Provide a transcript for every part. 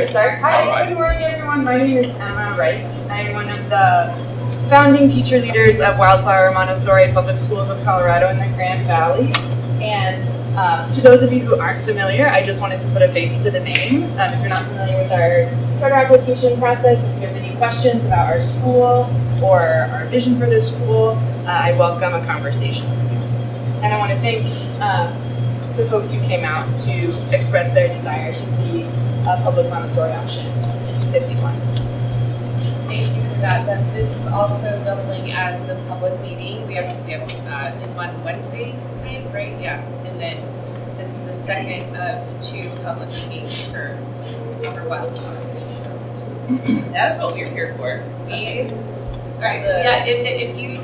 get started. Hi, good morning everyone. My name is Emma Wright. I'm one of the founding teacher leaders of Wildflower Montessori Public Schools of Colorado in the Grand Valley. And to those of you who aren't familiar, I just wanted to put a face to the name. If you're not familiar with our charter application process, if you have any questions about our school or our vision for this school, I welcome a conversation with you. And I want to thank the folks who came out to express their desire to see a public Montessori option in 51. Thank you for that. Then this is also doubling as the public meeting. We did one Wednesday night, right? Yeah. And then this is the second of 2 public meetings for Wildflower. So that's what we're here for. All right. Yeah. If you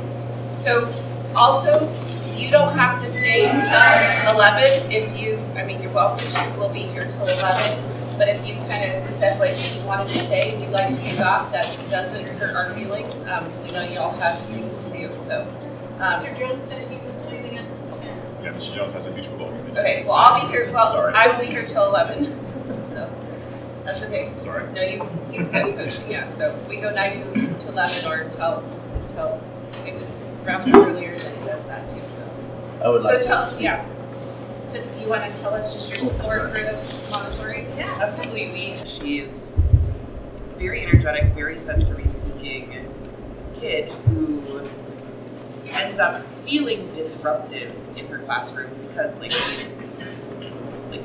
also. You don't have to stay until 11 you're welcome to. We'll be here till 11. But if you kind of said what you wanted to say and you'd like to take off, that doesn't hurt our feelings. We know you all have things to do. So, Mr. Jones said if you was leaving at 10. Yeah, Mr. Jones has a beach football game. Okay, well, I'll be here. Well, Sorry. I will be here till 11. So, that's okay. Sorry. No, he's got coaching, yeah. So, we go 9 to 11 or until if it wraps up earlier, then it does that too. I would like So you want to tell us just your support for the Montessori? Yeah, absolutely. She's very energetic, very sensory-seeking kid who ends up feeling disruptive in her classroom because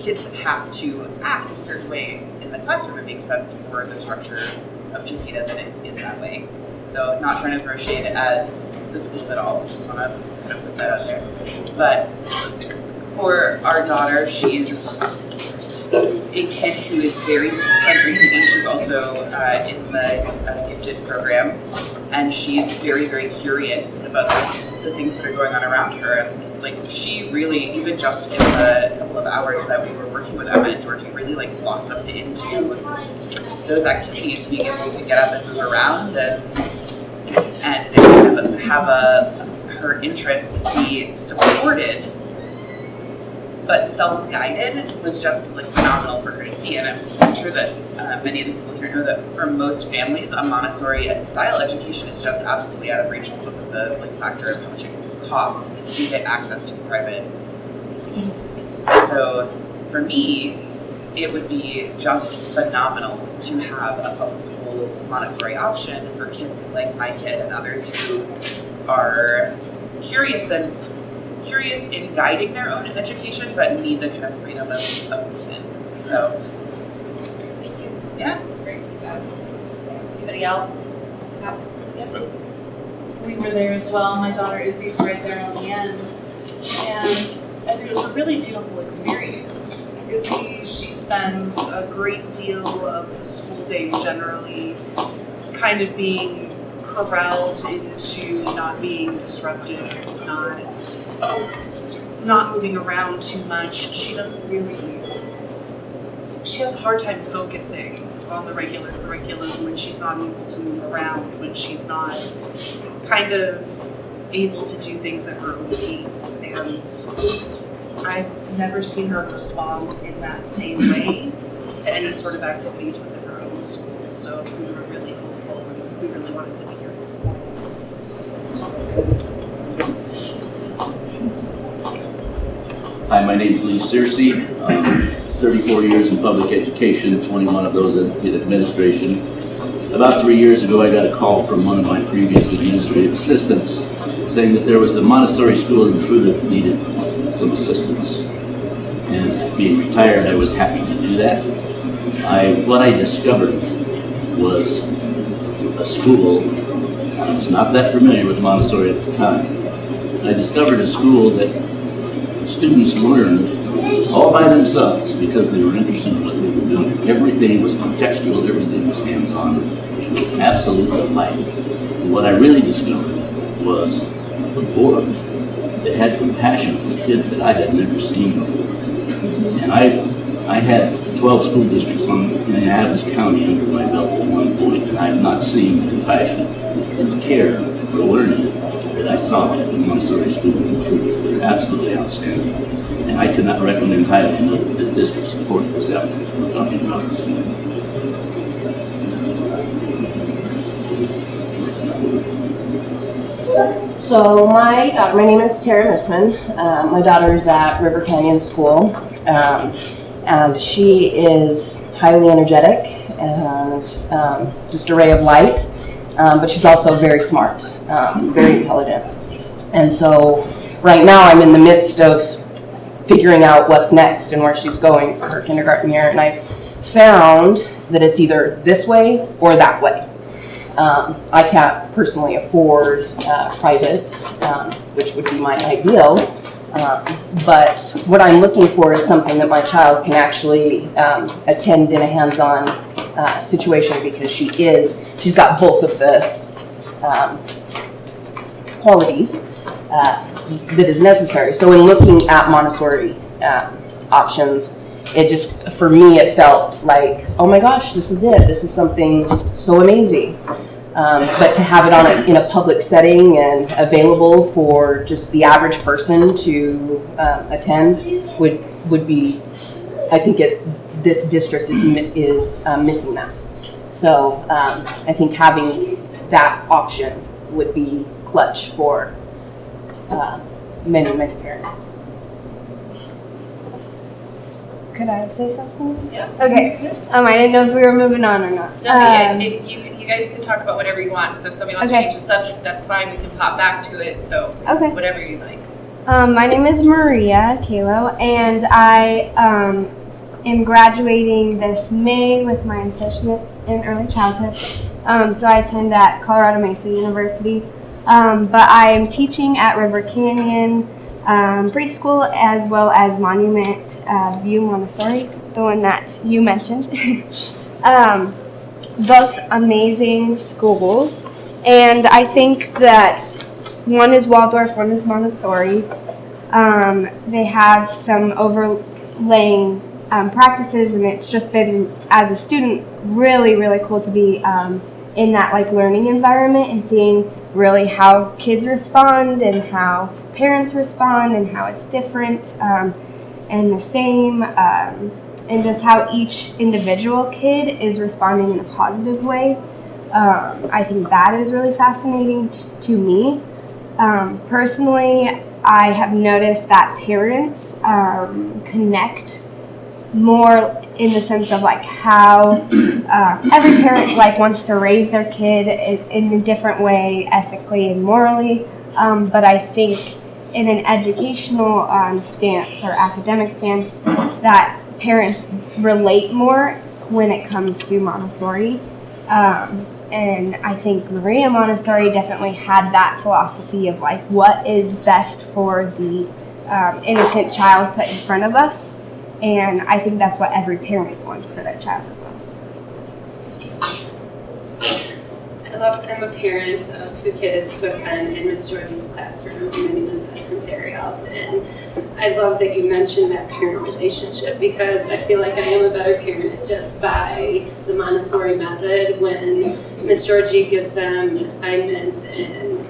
kids have to act a certain way in the classroom. It makes sense for the structure of Chiquita that it is that way. So not trying to throw shade at the schools at all. Just want to kind of put that out there. But for our daughter, she's a kid who is very sensory seeking. She's also in the gifted program, and she's very, very curious about the things that are going on around her. And she really, even just in the couple of hours that we were working with Emma and Georgie, really blossomed into those activities, being able to get up and move around and have her interests be supported but self-guided was just phenomenal for her to see. And I'm sure that many of the people here know that for most families, a Montessori style education is just absolutely out of reach because of the factor of how much it costs to get access to private schools. And so for me, it would be just phenomenal to have a public school Montessori option for kids like my kid and others who are curious in guiding their own education, but need the kind of freedom of movement. So, thank you. Yeah, it's great feedback. Anybody else? Yeah. We were there as well. My daughter Izzy's right there on the end, and it was a really beautiful experience. Izzy, she spends a great deal of the school day generally kind of being corralled into not being disruptive, not moving around too much. She has a hard time focusing on the regular curriculum when she's not able to move around, when she's not kind of able to do things at her own pace. And I've never seen her respond in that same way to any sort of activities within her own school. So we were really hopeful and we really wanted to be here to support her. Hi, my name is Lee Searcy. 34 years in public education, 21 of those in administration. About 3 years ago, I got a call from one of my previous administrative assistants saying that there was a Montessori school in True that needed some assistance. And being retired, I was happy to do that. What I discovered was a school. I was not that familiar with Montessori at the time. I discovered a school that students learned all by themselves because they were interested in what they were doing. Everything was contextual, everything was hands-on, absolutely life. And what I really discovered was a board that had compassion for kids that I had never seen before. And I had 12 school districts in Adams County under my belt at one point, and I have not seen the compassion and the care for learning that I saw at the Montessori school. They're absolutely outstanding. And I could not recommend highly enough that this district support this effort we're talking about this morning. So my name is Tara Missman. My daughter is at River Canyon School, and she is highly energetic and just a ray of light, but she's also very smart, very intelligent. And so right now I'm in the midst of figuring out what's next and where she's going for her kindergarten year, and I've found that it's either this way or that way. I can't personally afford private, which would be my ideal, but what I'm looking for is something that my child can actually attend in a hands-on situation, because she's got both of the qualities that is necessary. So in looking at Montessori options, it just, for me, it felt like, oh my gosh, this is it. This is something so amazing. But to have it in a public setting and available for just the average person to attend would be, I think this district is missing that. So I think having that option would be clutch for many, many parents. Could I say something? Yeah. Okay. I didn't know if we were moving on or not. No, you guys can talk about whatever you want. So if somebody wants to Okay. change the subject, that's fine. We can pop back to it. So Okay. whatever you like. My name is Maria Kalo, and I am graduating this May with my associates in early childhood. So I attend at Colorado Mesa University, but I am teaching at River Canyon preschool, as well as Monument View Montessori, the one that you mentioned. Both amazing schools, and I think that one is Waldorf, one is Montessori. They have some overlaying practices, and it's just been, as a student, really, really cool to be in that learning environment and seeing really how kids respond and how parents respond and how it's different and the same, and just how each individual kid is responding in a positive way. I think that is really fascinating to me. Personally, I have noticed that parents connect more in the sense of how every parent wants to raise their kid in a different way, ethically and morally. But I think in an educational stance or academic stance, that parents relate more when it comes to Montessori. And I think Maria Montessori definitely had that philosophy of what is best for the innocent child put in front of us. And I think that's what every parent wants for their child as well. I'm a parent of two kids who have been in Ms. Jordan's classroom. My name is Theriot, and I love that you mentioned that parent relationship, because I feel like I am a better parent just by the Montessori method. When Ms. Georgie gives them assignments and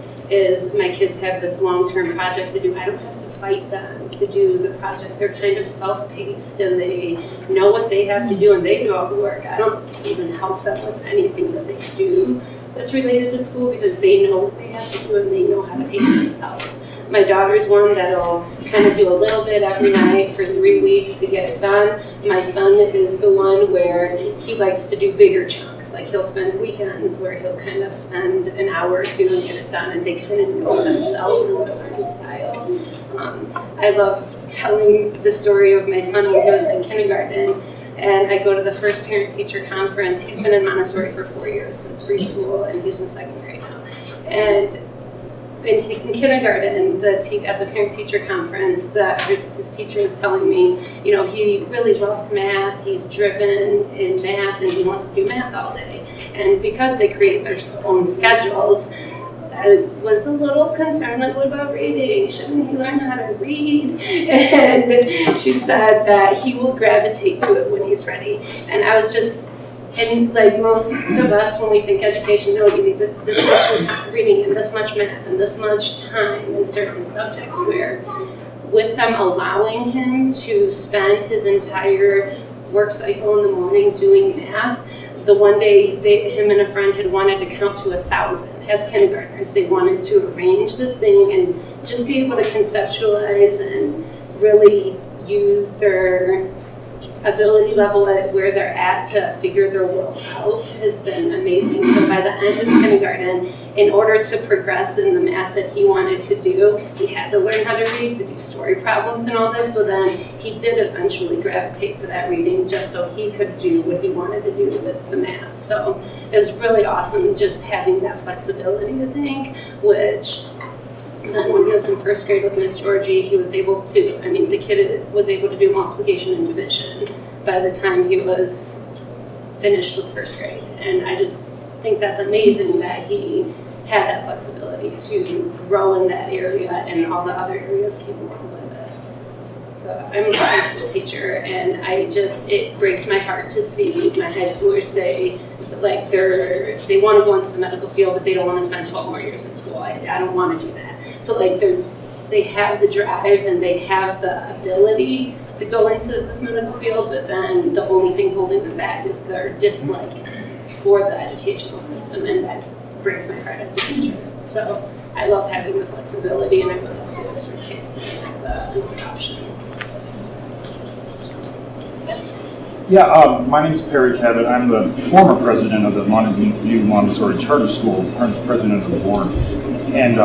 my kids have this long-term project to do, I don't have to fight them to do the project. They're kind of self-paced and they know what they have to do and they do all the work. I don't even help them with anything that they do that's related to school, because they know what they have to do and they know how to pace themselves. My daughter's one that'll kind of do a little bit every night for 3 weeks to get it done. My son is the one where he likes to do bigger chunks. He'll spend weekends where he'll kind of spend an hour or two and get it done, and they kind of know themselves and their learning style. I love telling the story of my son when he was in kindergarten. And I go to the first parent-teacher conference. He's been in Montessori for 4 years, since preschool, and he's in second grade now. And in kindergarten, at the parent-teacher conference, his teacher was telling me, he really loves math. He's driven in math, and he wants to do math all day. And because they create their own schedules, I was a little concerned, what about reading? Shouldn't he learn how to read? And she said that he will gravitate to it when he's ready. And I was just, and most of us, when we think education, you need this much time reading and this much math and this much time in certain subjects, where with them allowing him to spend his entire work cycle in the morning doing math, the one day him and a friend had wanted to count to 1,000 as kindergartners. They wanted to arrange this thing and just be able to conceptualize and really use their ability level at where they're at to figure their world out has been amazing. So by the end of kindergarten, in order to progress in the math that he wanted to do, he had to learn how to read, to do story problems and all this. So then he did eventually gravitate to that reading just so he could do what he wanted to do with the math. So it was really awesome just having that flexibility, I think, which then when he was in first grade with Miss Georgie, he was able to, the kid was able to do multiplication and division by the time he was finished with first grade. And I just think that's amazing that he had that flexibility to grow in that area and all the other areas came along with it. So I'm a high school teacher and it breaks my heart to see my high schoolers say, like they want to go into the medical field, but they don't want to spend 12 more years in school. I don't want to do that. So like they have the drive and they have the ability to go into this medical field, but then the only thing holding them back is their dislike for the educational system, and that breaks my heart as a teacher. So I love having the flexibility, and I really hope the district takes it as an option. Yeah, my name is Perry Cabot. I'm the former president of the Montague Montessori Charter School, current president of the board. And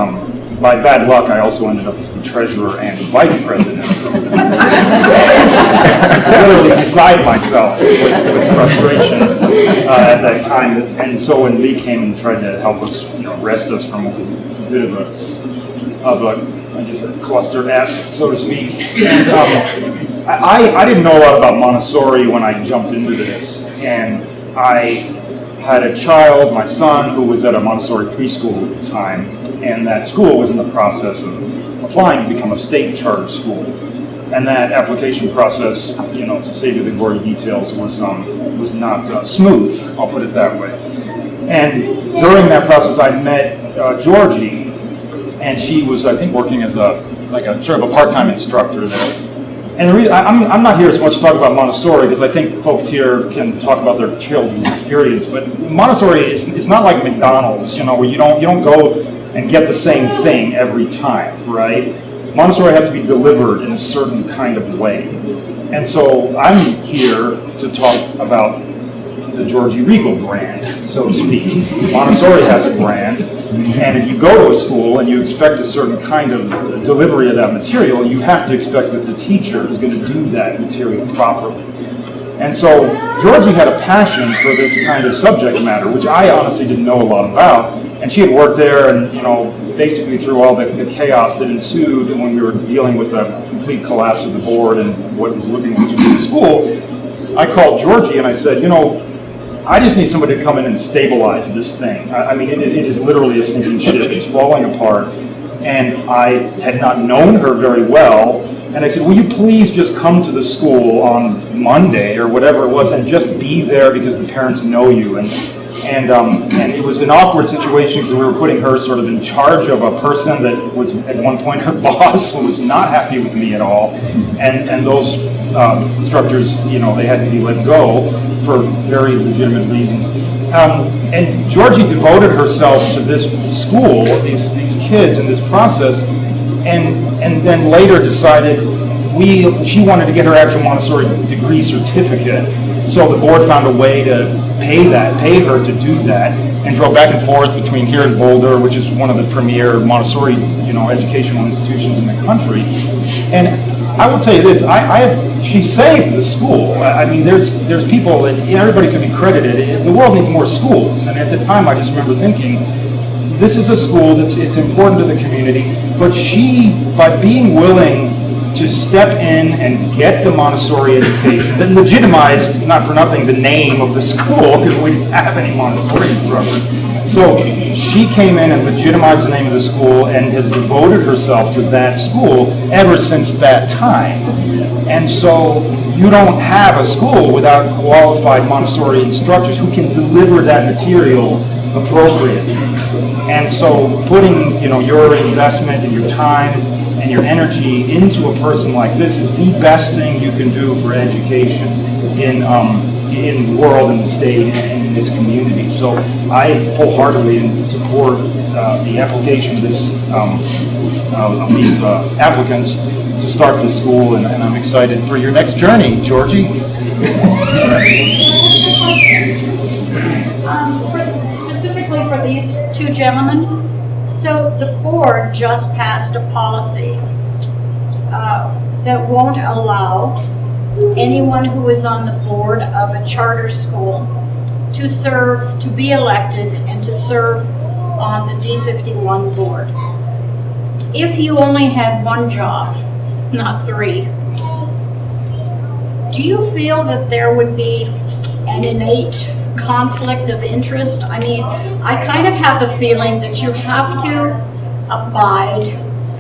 by bad luck, I also ended up as the treasurer and vice president. So literally beside myself with frustration at that time. And so when Lee came and tried to help us, rest us from what was a bit of a cluster F, so to speak. And I didn't know a lot about Montessori when I jumped into this, and I had a child, my son, who was at a Montessori preschool at the time, and that school was in the process of applying to become a state charter school. And that application process, to save you the gory details, was not smooth, I'll put it that way. And during that process, I met Georgie, and she was, I think, working as a sort of a part-time instructor there. And the reason, I'm not here so much to talk about Montessori, because I think folks here can talk about their children's experience, but Montessori it's not like McDonald's, where you don't go and get the same thing every time, right? Montessori has to be delivered in a certain kind of way. And so I'm here to talk about the Georgie Regal brand, so to speak. Montessori has a brand, and if you go to a school and you expect a certain kind of delivery of that material, you have to expect that the teacher is going to do that material properly. And so Georgie had a passion for this kind of subject matter, which I honestly didn't know a lot about, and she had worked there, and basically through all the chaos that ensued when we were dealing with a complete collapse of the board and what was looking like to be the school, I called Georgie and I said, I just need somebody to come in and stabilize this thing. It is literally a sinking ship. It's falling apart. And I had not known her very well. And I said, will you please just come to the school on Monday or whatever it was and just be there because the parents know you. And it was an awkward situation because we were putting her sort of in charge of a person that was at one point her boss, who was not happy with me at all. And those instructors, they had to be let go for very legitimate reasons. And Georgie devoted herself to this school, these kids in this process, and then later decided she wanted to get her actual Montessori degree certificate. So the board found a way to pay her to do that, and drove back and forth between here and Boulder, which is one of the premier Montessori, educational institutions in the country. And I will tell you this: she saved the school. There's people that everybody can be credited. The world needs more schools, and at the time, I just remember thinking, this is a school it's important to the community. But she, by being willing to step in and get the Montessori education that legitimized, not for nothing, the name of the school, because we didn't have any Montessori instructors. So she came in and legitimized the name of the school and has devoted herself to that school ever since that time. And so you don't have a school without qualified Montessori instructors who can deliver that material appropriately. And so putting your investment and your time and your energy into a person like this is the best thing you can do for education in in the world, in the state, and in this community. So I wholeheartedly support the application of these applicants to start this school, and I'm excited for your next journey, Georgie. Specifically for these two gentlemen, so the board just passed a policy that won't allow anyone who is on the board of a charter school to serve, to be elected, and to serve on the D51 board. If you only had one job, not three, do you feel that there would be an innate conflict of interest? I mean, I kind of have the feeling that you have to abide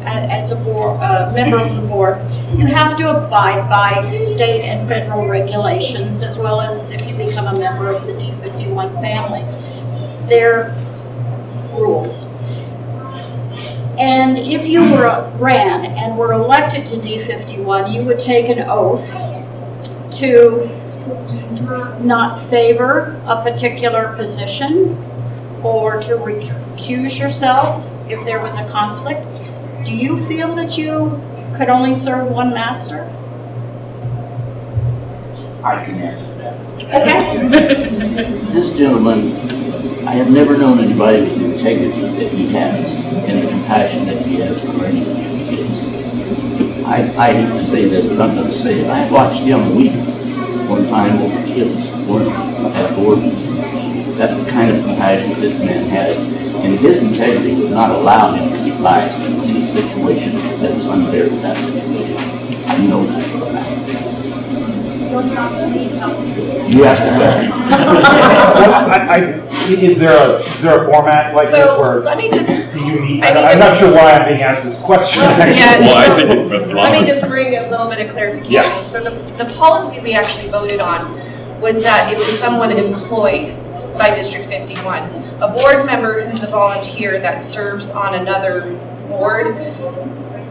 as a board, member of the board, you have to abide by state and federal regulations, as well as if you become a member of the D51 family, their rules. And if you ran and were elected to D51, you would take an oath to not favor a particular position or to recuse yourself if there was a conflict. Do you feel that you could only serve one master? I can answer that. Okay. This gentleman, I have never known anybody with the integrity that he has and the compassion that he has for anyone he is. I hate to say this, but I'm going to say it. I watched him weep one time over kids at board meetings. That's the kind of compassion that this man had, and his integrity would not allow him to be biased in any situation that was unfair to that situation. I know that for a fact. Don't talk to me, tell me. You asked the question. Is there a format like this So where let me just, you meet? I need I'm to- not sure why I'm being asked this question. yeah, Well, I think it, let me just bring a little bit of clarification. Yeah. So the policy we actually voted on was that it was someone employed by District 51. A board member who's a volunteer that serves on another board,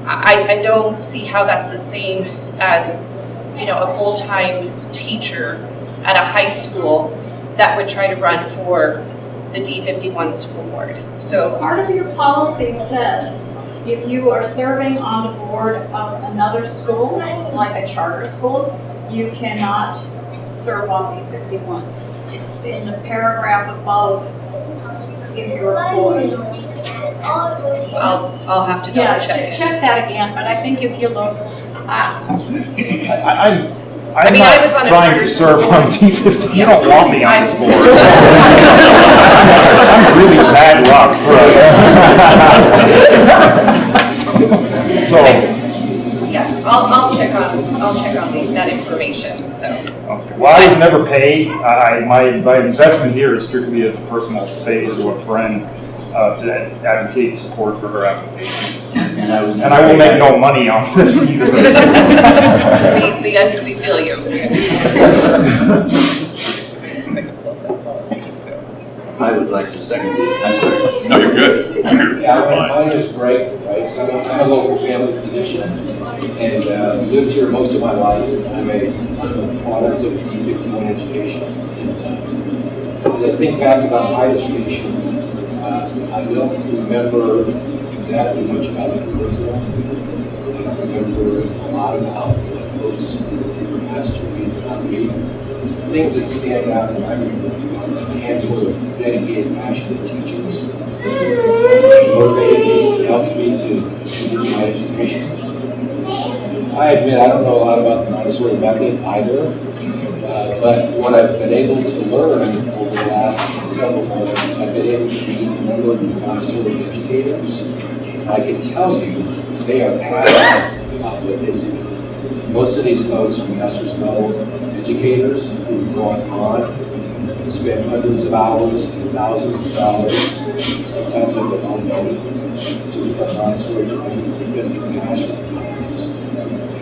I don't see how that's the same as, you know, a full-time teacher at a high school that would try to run for the D51 school board. So Part of your policy says if you are serving on the board of another school, like a charter school, you cannot serve on D51. It's in the paragraph above if you're employed. I'll have to Yeah, double check it. check that again, but I think if you look, I'm mean, I not was on a trying charter to serve school. on D50. You don't want me on this board. I'm really bad luck for so. Yeah, I'll check on that information, so. Okay. Well, I would never pay. My investment here is strictly as a personal favor to a friend to advocate support for her application. And And I will make no money on this either. We feel you. I would like to second it. I'm sorry. no, you're good. You're Yeah, fine. my name is Greg Rice. I'm a local family physician and lived here most of my life. I'm a product of D51 education. As I think back about my education, I don't remember exactly much about the curriculum. I don't remember a lot about what books we were asked to read, how to read. The things that stand out in my memory are a handful of dedicated, passionate teachers motivated me, helped me to continue my education. I admit I don't know a lot about the Montessori method either, but what I've been able to learn over the last several months, I've been able to meet a number of these Montessori educators. And I can tell you, they are passionate about what they do. Most of these folks are master's level educators who've gone on and spent hundreds of hours and thousands of dollars, sometimes with their own money, to become Montessori trained because they're passionate about this.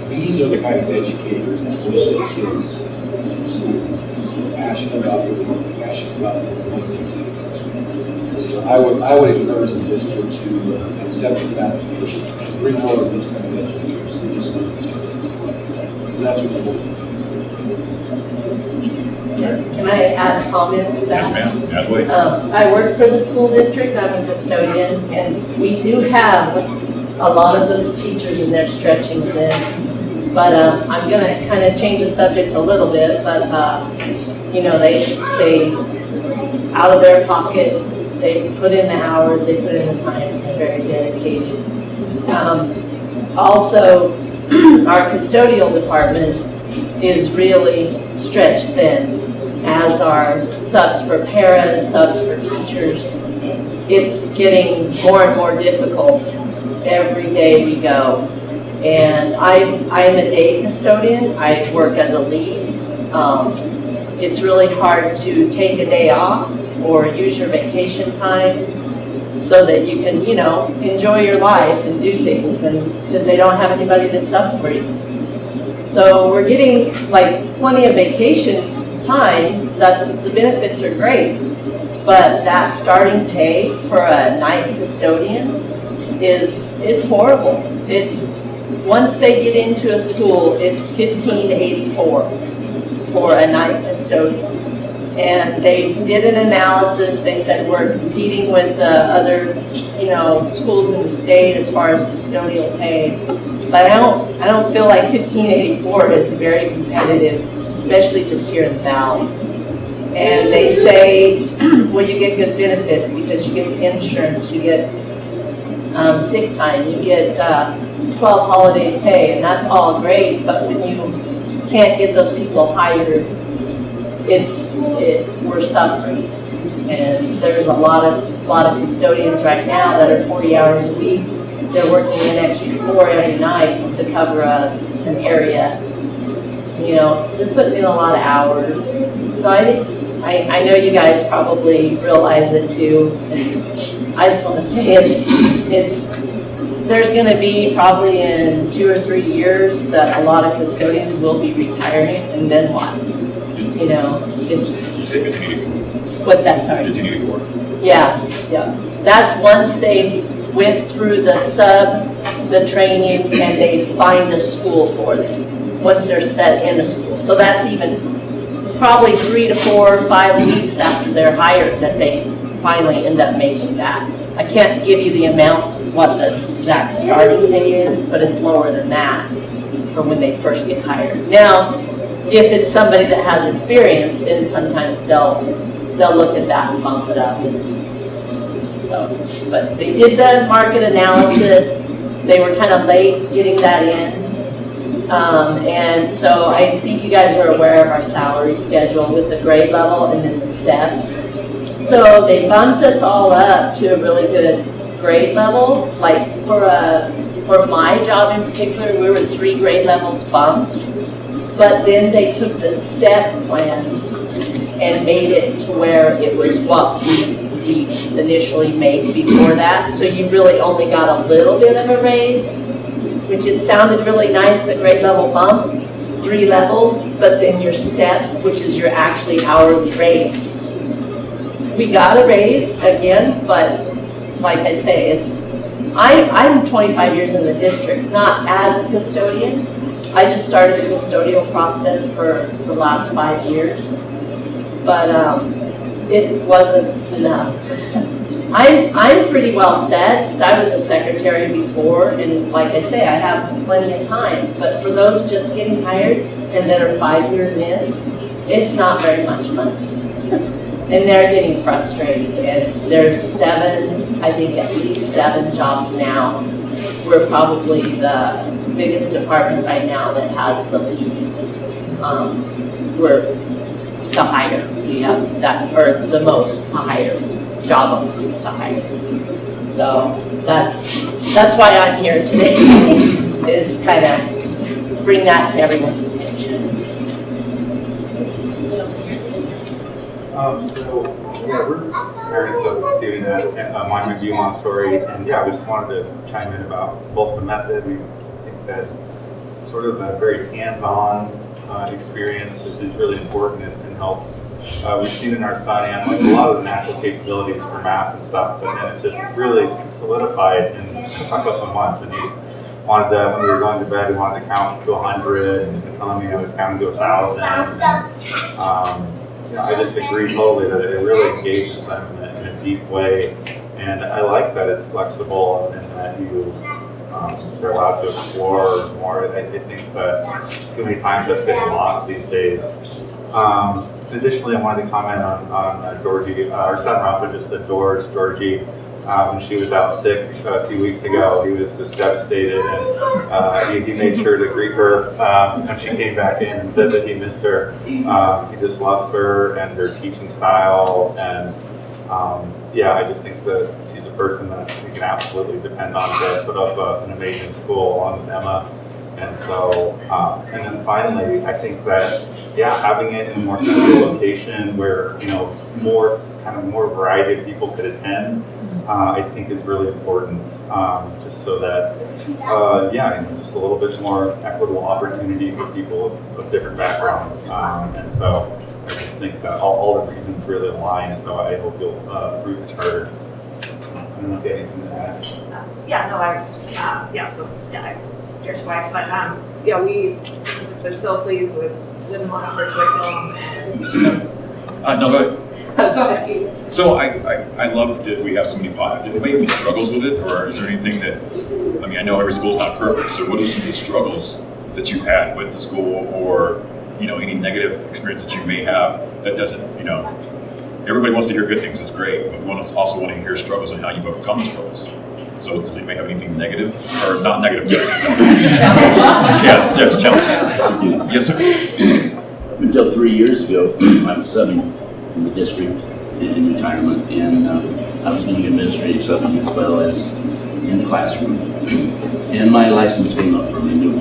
These are the kind of educators that motivate kids in school. They're passionate about their work, passionate about what they do. So I would encourage the district to accept this application and bring more of these kind of educators to the school. Because that's what we're looking for. Can I add a comment to that? Yes, ma'am. Natalie? I work for the school district, I'm a custodian, and we do have a lot of those teachers and they're stretching thin. But I'm gonna kind of change the subject a little bit, but you know, they out of their pocket, they put in the hours, they put in the time, they're very dedicated. Also, our custodial department is really stretched thin, as are subs for paras, subs for teachers. It's getting more and more difficult every day we go. And I'm a day custodian. I work as a lead. It's really hard to take a day off or use your vacation time so that you can, you know, enjoy your life and do things, and because they don't have anybody to sub for you. So we're getting like plenty of vacation time. The benefits are great, but that starting pay for a night custodian it's horrible. It's once they get into a school, it's 15 to 84 for a night custodian. And they did an analysis. They said we're competing with the other, you know, schools in the state as far as custodial pay. But I don't feel like 1584 is very competitive, especially just here in the Valley. And they say, well, you get good benefits because you get insurance, you get sick time, you get 12 holidays pay, and that's all great. But when you can't get those people hired, we're suffering. And there's a lot of custodians right now that are 40 hours a week. They're working an extra 4 every night to cover an area. You know, so they're putting in a lot of hours. So I know you guys probably realize it too. And I just want to say there's going to be probably in 2 or 3 years that a lot of custodians will be retiring, and then what? You know, what's that, sorry? Yeah. That's once they went through the training, and they find a school for them, once they're set in a school. So that's it's probably 3 to 4 or 5 weeks after they're hired that they finally end up making that. I can't give you the amounts, what the exact starting pay is, but it's lower than that for when they first get hired. Now, if it's somebody that has experience, then sometimes they'll look at that and bump it up. So, but they did the market analysis. They were kind of late getting that in. And so I think you guys are aware of our salary schedule with the grade level and then the steps. So they bumped us all up to a really good grade level. Like for my job in particular, we were 3 grade levels bumped. But then they took the step plan and made it to where it was what we initially made before that. So you really only got a little bit of a raise, which it sounded really nice, the grade level bump, 3 levels, but then your step, which is your actually hourly rate. We got a raise again, but like I say, I'm 25 years in the district, not as a custodian. I just started the custodial process for the last 5 years, but it wasn't enough. I'm pretty well set, because I was a secretary before, and like I say, I have plenty of time. But for those just getting hired and that are 5 years in, it's not very much money. And they're getting frustrated. And there's 7, I think at least 7 jobs now. We're probably the biggest department right now that has the least. We're to hire. We have that, or the most to hire. Job openings to hire. So that's why I'm here today, is kind of bring that to everyone's attention. We're parents of a student at Monument View Montessori, and we just wanted to chime in about both the method. We think that sort of a very hands-on experience is really important and helps. We've seen in our son and like a lot of the natural capabilities for math and stuff, but then it's just really solidified in a couple of months. And he's wanted to, when we were going to bed, he wanted to count to 100, and telling me I was counting to 1,000. I just agree totally that it really engages them in a deep way. And I like that it's flexible and that they're allowed to explore more. I think that too many times that's getting lost these days. Additionally, I wanted to comment on Georgie. Our son Rafa just adores Georgie. When she was out sick a few weeks ago, he was just devastated, and he made sure to greet her when she came back in and said that he missed her. He just loves her and her teaching style, and I just think that she's a person that we can absolutely depend on to put up an amazing school along with Emma. And so, and then finally, I think that, having it in a more central location where, more variety of people could attend, I think is really important, just so that, just a little bit more equitable opportunity for people of different backgrounds. And so I just think that all the reasons really align, so I hope you'll approve the charter. I don't know if you have anything to add. Church wife, but we've just been so pleased with Zoom Montessori curriculum and. No, go ahead. Go ahead, Keith. So I love that we have so many positive. Did anybody have any struggles with it, or is there anything that, I know every school's not perfect, so what are some of the struggles that you've had with the school, or, any negative experience that you may have that doesn't, everybody wants to hear good things, that's great, but we also want to hear struggles and how you've overcome the struggles. So does anybody have anything negative, or not negative? Yes, challenges. Yes, sir. Until 3 years ago, I was subbing in the district in retirement, and I was doing administrative subbing as well as in the classroom. And my license came up for renewal.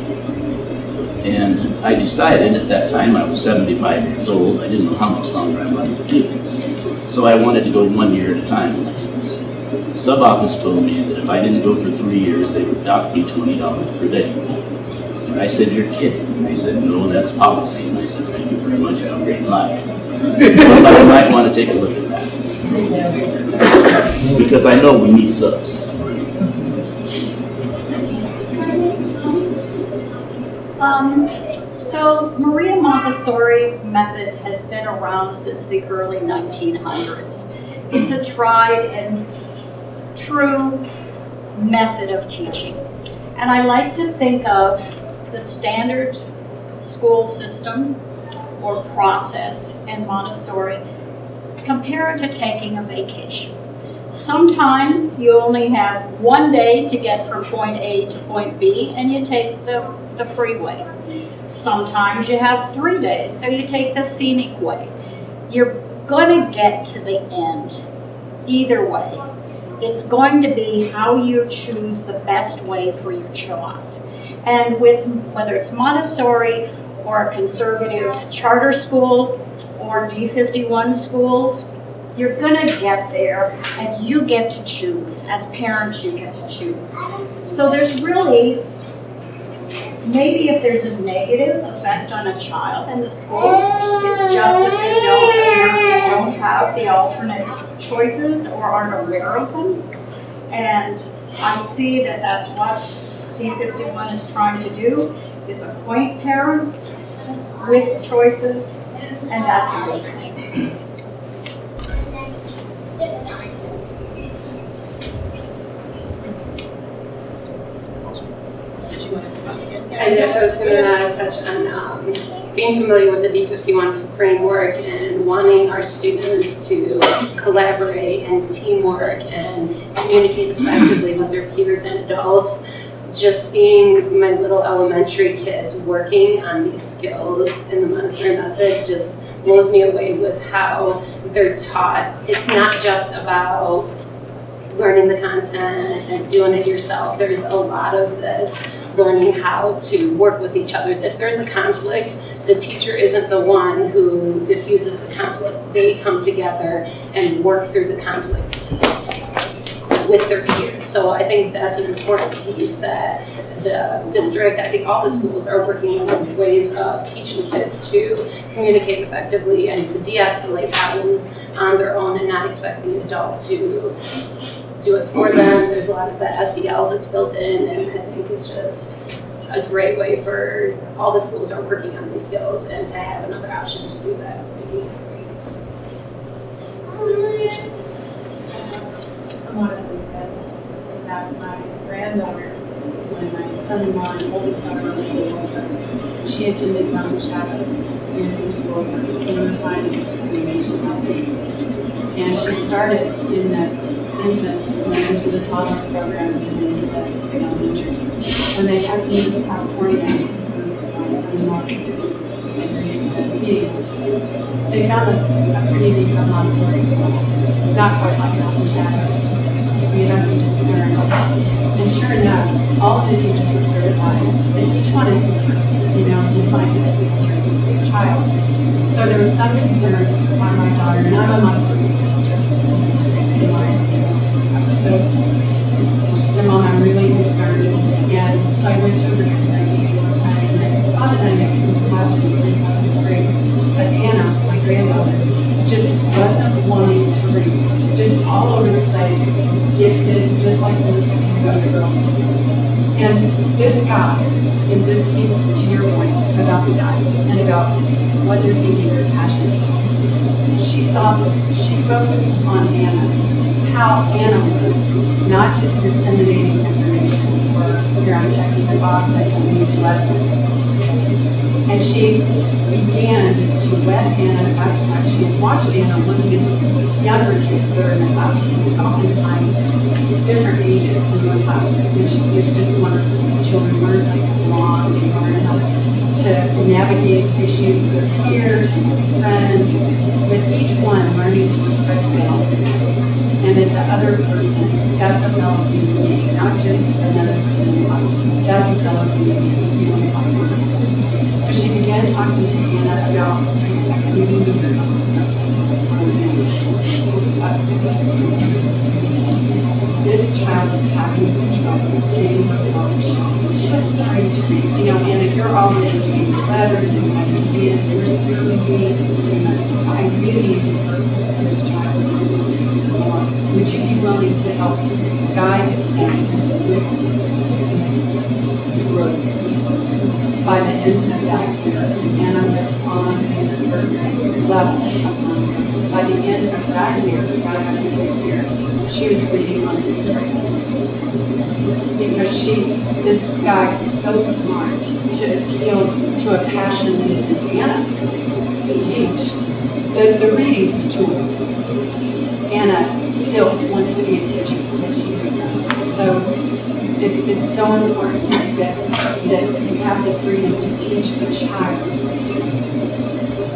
And I decided at that time, I was 75 years old, I didn't know how much longer I wanted to do this. So I wanted to go 1 year at a time in license. The sub-office told me that if I didn't go for 3 years, they would dock me $20 per day. And I said, "You're kidding." And they said, "No, that's policy." And I said, "Thank you very much, have a great life." But I might want to take a look at that. Because I know we need subs. So Maria Montessori method has been around since the early 1900s. It's a tried and true method of teaching. And I like to think of the standard school system or process in Montessori, compare it to taking a vacation. Sometimes you only have 1 day to get from point A to point B, and you take the freeway. Sometimes you have 3 days, so you take the scenic way. You're going to get to the end either way. It's going to be how you choose the best way for your child. And with whether it's Montessori or a conservative charter school or D51 schools, you're gonna get there and you get to choose. As parents, you get to choose. So there's really, maybe if there's a negative effect on a child in the school, it's just that they don't have the alternate choices or aren't aware of them. And I see that that's what D51 is trying to do, is acquaint parents with choices, and that's a good thing. Did you want to say something? I was going to touch on being familiar with the D51 framework and wanting our students to collaborate and teamwork and communicate effectively with their peers and adults. Just seeing my little elementary kids working on these skills in the Montessori method just blows me away with how they're taught. It's not just about learning the content and doing it yourself. There's a lot of this learning how to work with each other. If there's a conflict, the teacher isn't the one who diffuses the conflict. They come together and work through the conflict with their peers. So I think that's an important piece that the district, I think all the schools are working on those ways of teaching kids to communicate effectively and to de-escalate problems on their own and not expect the adult to do it for them. There's a lot of the SEL that's built in, and I think it's just a great way for all the schools are working on these skills, and to have another option to do that would be great. Somewhat of things that my granddaughter, when my son-in-law and oldest daughter were living with her, she attended Mountain Shadows in New York, one of the finest in the nation, I think. And she started in the infant, went into the toddler program, and into the elementary. When they had to move to California, my son-in-law was in USC, they found a pretty decent Montessori school, not quite like Mountain Shadows. So we had some concern. And sure enough, all of the teachers are certified, and each one is different. You know, you find it at least certain for your child. So there was some concern on my daughter, and I'm a Montessori school teacher. So she said, Mom, I'm really concerned. And so I went to her one time, and I saw the dynamics in the classroom, and I thought it was great. But Anna, my granddaughter, just wasn't wanting to read, just all over the place, gifted, just like we were talking about the girl. And this guy, and this speaks to your point about the guys and about what they're thinking, they're passionate about. She saw this, she focused on Anna, how Anna was, not just disseminating information or here I'm checking the box, I do these lessons. And she began to whet Anna's appetite. She had watched Anna looking at these younger kids that are in the classroom, because oftentimes there's different ages in one classroom, which is just wonderful. Children learn how to get along, they learn how to navigate issues with their peers and with friends, with each one learning to respect the elders. And that the other person, that's a fellow human being, not just another person in the classroom, that's a fellow human being, feelings like mine. So she began talking to Anna about reading the book, something. This child is having some trouble getting herself to shop. Just starting to read. You know, Anna, you're already doing letters and you understand there's really reading. I really need this child to read more. Would you be willing to help guide them with growth? By the end of that year, Anna was almost in the third level of Montessori. By the end of that year, right after the year, she was reading Montessori. Because this guy is so smart to appeal to a passion that is in Anna to teach. The reading's the tool. Anna still wants to be a teacher when she grows up. So it's so important that you have the freedom to teach the child,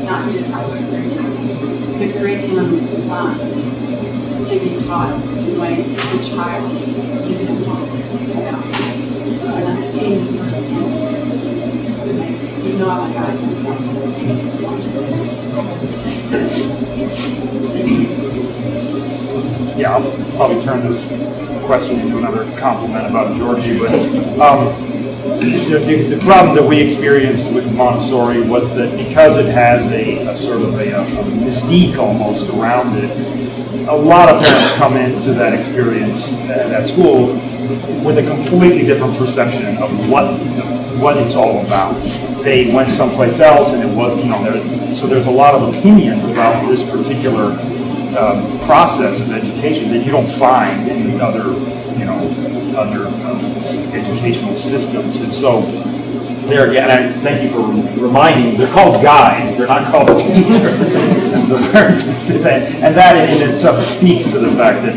not just the curriculum is designed to be taught in ways that the child can feel confident about. So and I'm seeing this firsthand, it's just amazing. You know, I'm a guy myself, it's amazing to watch this. Yeah, I'll probably turn this question into another compliment about Georgie, but the problem that we experienced with Montessori was that because it has a sort of a mystique almost around it, a lot of parents come into that experience at school with a completely different perception of what it's all about. They went someplace else and it was, so there's a lot of opinions about this particular process of education that you don't find in other educational systems. And so there again, I thank you for reminding, they're called guides, they're not called teachers. So very specific, and that in itself speaks to the fact that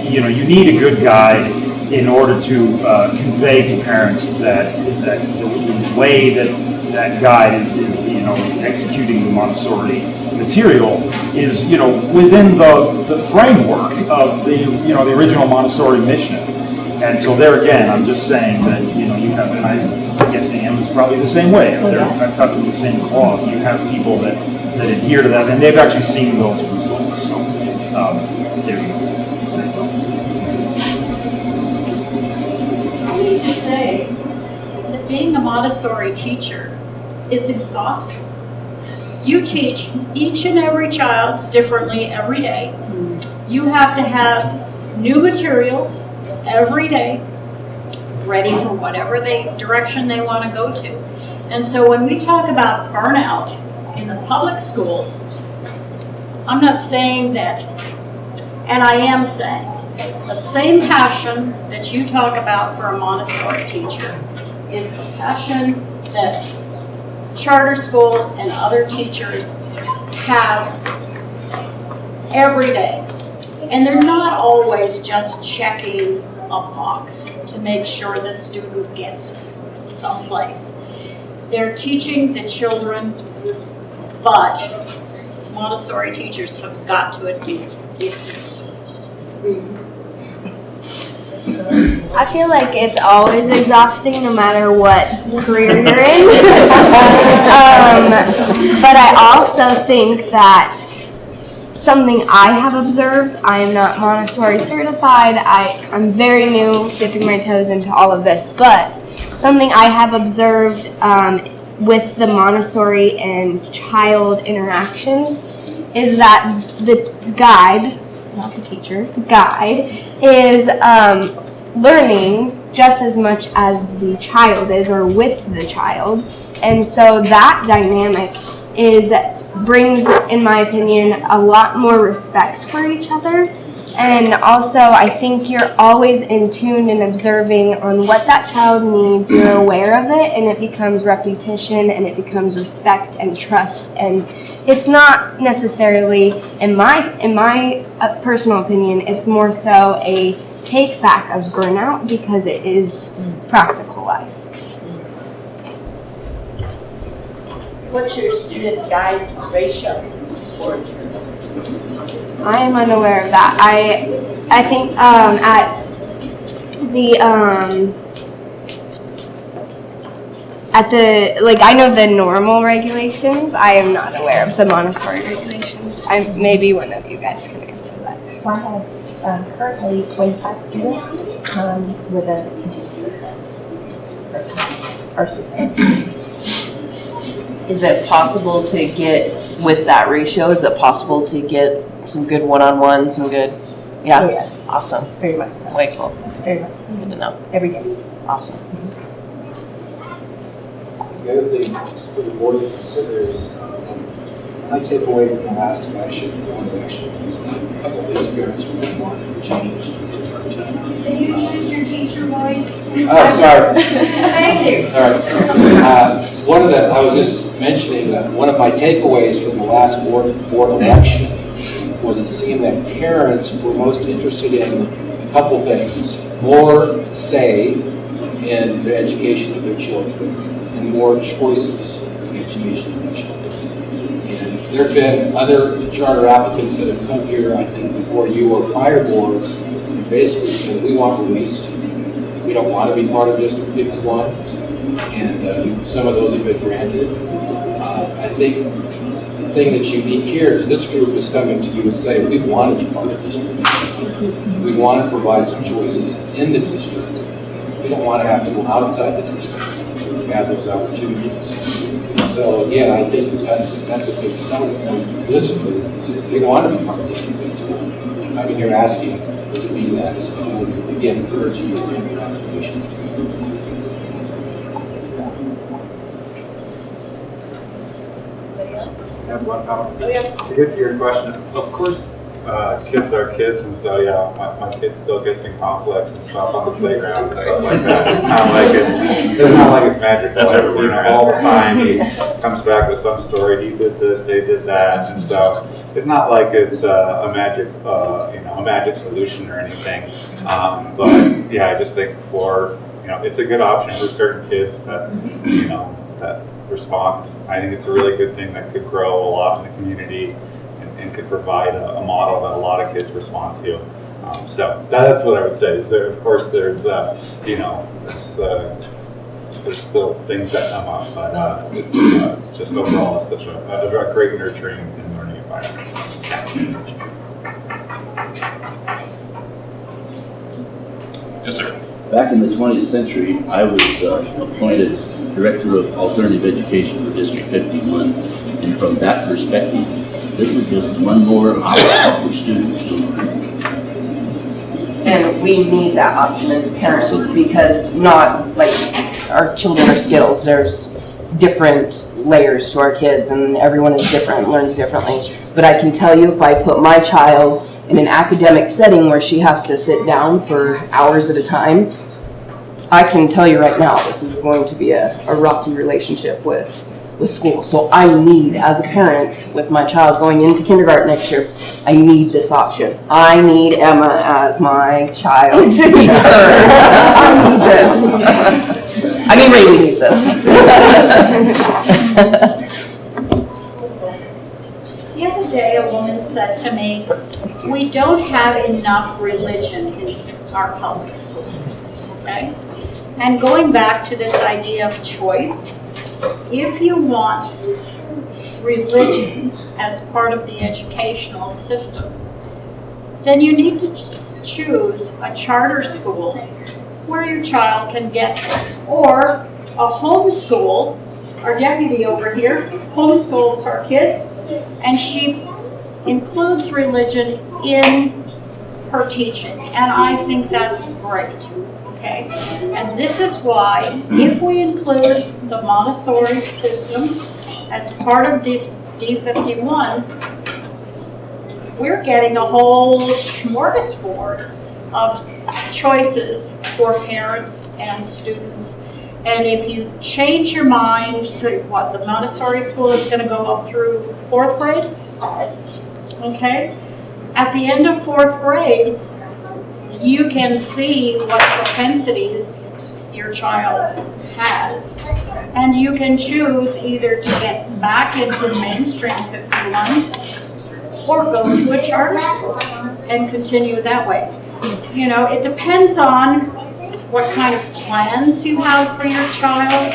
you need a good guide in order to convey to parents that the way that guide is executing the Montessori material is within the framework of the original Montessori mission. And so there again, I'm just saying that you have, and I guess Anne is probably the same way. They're cut from the same cloth. You have people that adhere to that, and they've actually seen those results. So there you go. I need to say that being a Montessori teacher is exhausting. You teach each and every child differently every day. You have to have new materials every day, ready for whatever direction they want to go to. And so when we talk about burnout in the public schools, I'm not saying that, and I am saying, the same passion that you talk about for a Montessori teacher is the passion that charter school and other teachers have every day. And they're not always just checking a box to make sure the student gets someplace. They're teaching the children, but Montessori teachers have got to admit it's exhausting. I feel like it's always exhausting no matter what career you're in. But I also think that something I have observed, I am not Montessori certified, I'm very new, dipping my toes into all of this, but something I have observed with the Montessori and child interactions is that the guide, not the teacher, the guide is learning just as much as the child is, or with the child, and so that dynamic brings, in my opinion, a lot more respect for each other. And also, I think you're always in tune and observing on what that child needs. You're aware of it, and it becomes repetition, and it becomes respect and trust. And it's not necessarily, in my personal opinion, it's more so a take back of burnout because it is practical life. What's your student guide ratio for? I am unaware of that. I think at the I know the normal regulations. I am not aware of the Montessori regulations. Maybe one of you guys can answer that. I have currently 25 students with a teaching assistant. Our students. Is it possible to get, with that ratio, is it possible to get some good one-on-one, some good, yeah? Oh, yes. Awesome. Very much so. Way cool. Very much so. Good to know. Every day. Awesome. The other thing for the board to consider is, my takeaway from the last election, is that a couple of these parents really wanted to change to a different Can you use your teacher voice? Oh, sorry. Thank you. Sorry. I was just mentioning that one of my takeaways from the last board election was it seemed that parents were most interested in a couple things: more say in the education of their children, and more choices in the education of their children. And there have been other charter applicants that have come here, I think, before you or prior boards, and basically said, we want released. We don't want to be part of District 51, and some of those have been granted. I think the thing that's unique here is this group is coming to you and saying, we want to be part of District 51. We want to provide some choices in the district. We don't want to have to go outside the district to have those opportunities. So again, I think that's a big selling point for this group, is that they want to be part of District 51. I'm here asking to be that, so I would again encourage you to make the application. have one comment. To get to your question, of course, kids are kids, and so yeah, my kid still gets in conflicts and stuff on the playground and stuff like that. It's not like it's magic. That's everywhere. All the time he comes back with some story. He did this, they did that, and so it's not like it's a magic solution or anything. But yeah, I just think it's a good option for certain kids that that respond. I think it's a really good thing that could grow a lot in the community and could provide a model that a lot of kids respond to. So that's what I would say. Is there, of course, there's still things that come up, but it's just overall it's such a great nurturing and learning environment. Yes, sir. Back in the 20th century, I was appointed Director of Alternative Education for District 51. And from that perspective, this is just one more option for students to learn. And we need that option as parents because not like our children are Skittles. There's different layers to our kids, and everyone is different, learns differently. But I can tell you, if I put my child in an academic setting where she has to sit down for hours at a time, I can tell you right now, this is going to be a rocky relationship with school. So I need, as a parent with my child going into kindergarten next year, I need this option. I need Emma as my child's teacher. I need this. I mean, Rayleigh needs this. The other day, a woman said to me, we don't have enough religion in our public schools, okay? And going back to this idea of choice, if you want religion as part of the educational system, then you need to choose a charter school where your child can get this, or a homeschool. Our deputy over here homeschools our kids, and she includes religion in her teaching, and I think that's great. Okay, and this is why, if we include the Montessori system as part of D51, we're getting a whole smorgasbord of choices for parents and students. And if you change your mind to what, the Montessori school is going to go up through 4th grade? Okay, at the end of 4th grade, you can see what propensities your child has, and you can choose either to get back into mainstream 51 or go to a charter school and continue that way. You know, it depends on what kind of plans you have for your child,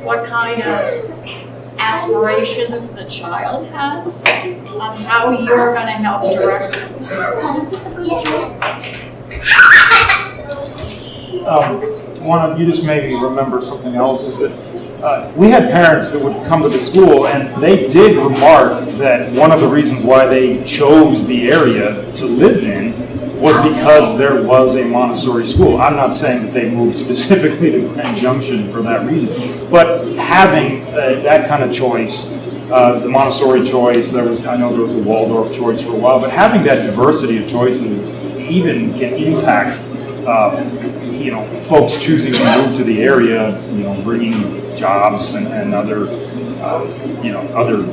what kind of aspirations the child has, on how you're going to help direct them. This is a good choice. You just made me remember something else, is that we had parents that would come to the school, and they did remark that one of the reasons why they chose the area to live in was because there was a Montessori school. I'm not saying that they moved specifically to Grand Junction for that reason, but having that kind of choice, the Montessori choice, I know there was a Waldorf choice for a while, but having that diversity of choices even can impact folks choosing to move to the area, bringing jobs and other other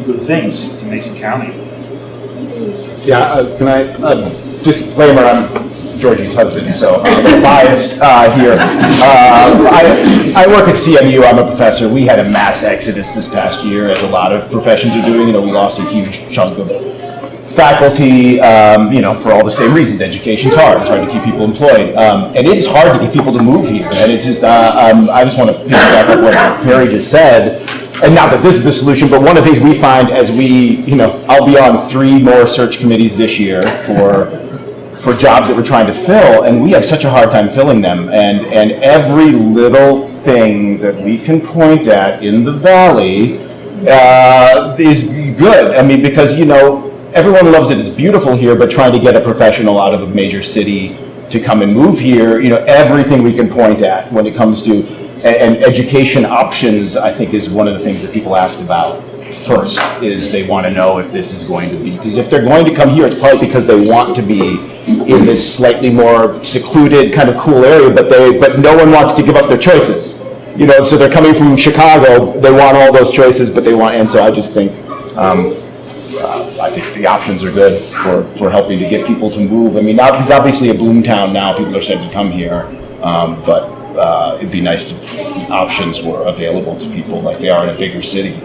good things to Mason County. Yeah, can I, disclaimer, I'm Georgie's husband, so I'm biased here. I work at CMU, I'm a professor. We had a mass exodus this past year, as a lot of professions are doing. We lost a huge chunk of faculty, for all the same reasons. Education's hard. It's hard to keep people employed. And it is hard to get people to move here. And it's just, I just want to piggyback on what Perry just said. And not that this is the solution, but one of the things we find as I'll be on 3 more search committees this year for jobs that we're trying to fill, and we have such a hard time filling them. And every little thing that we can point at in the Valley is good. I mean, because, everyone loves it. It's beautiful here, but trying to get a professional out of a major city to come and move here, everything we can point at when it comes to, and education options, I think, is one of the things that people ask about first, is they want to know if this is going to be, because if they're going to come here, it's probably because they want to be in this slightly more secluded, kind of cool area, but no one wants to give up their choices. So they're coming from Chicago, they want all those choices, and so I just think, I think the options are good for helping to get people to move. I mean, now it's obviously a boom town now, people are starting to come here, but it'd be nice if options were available to people like they are in a bigger city.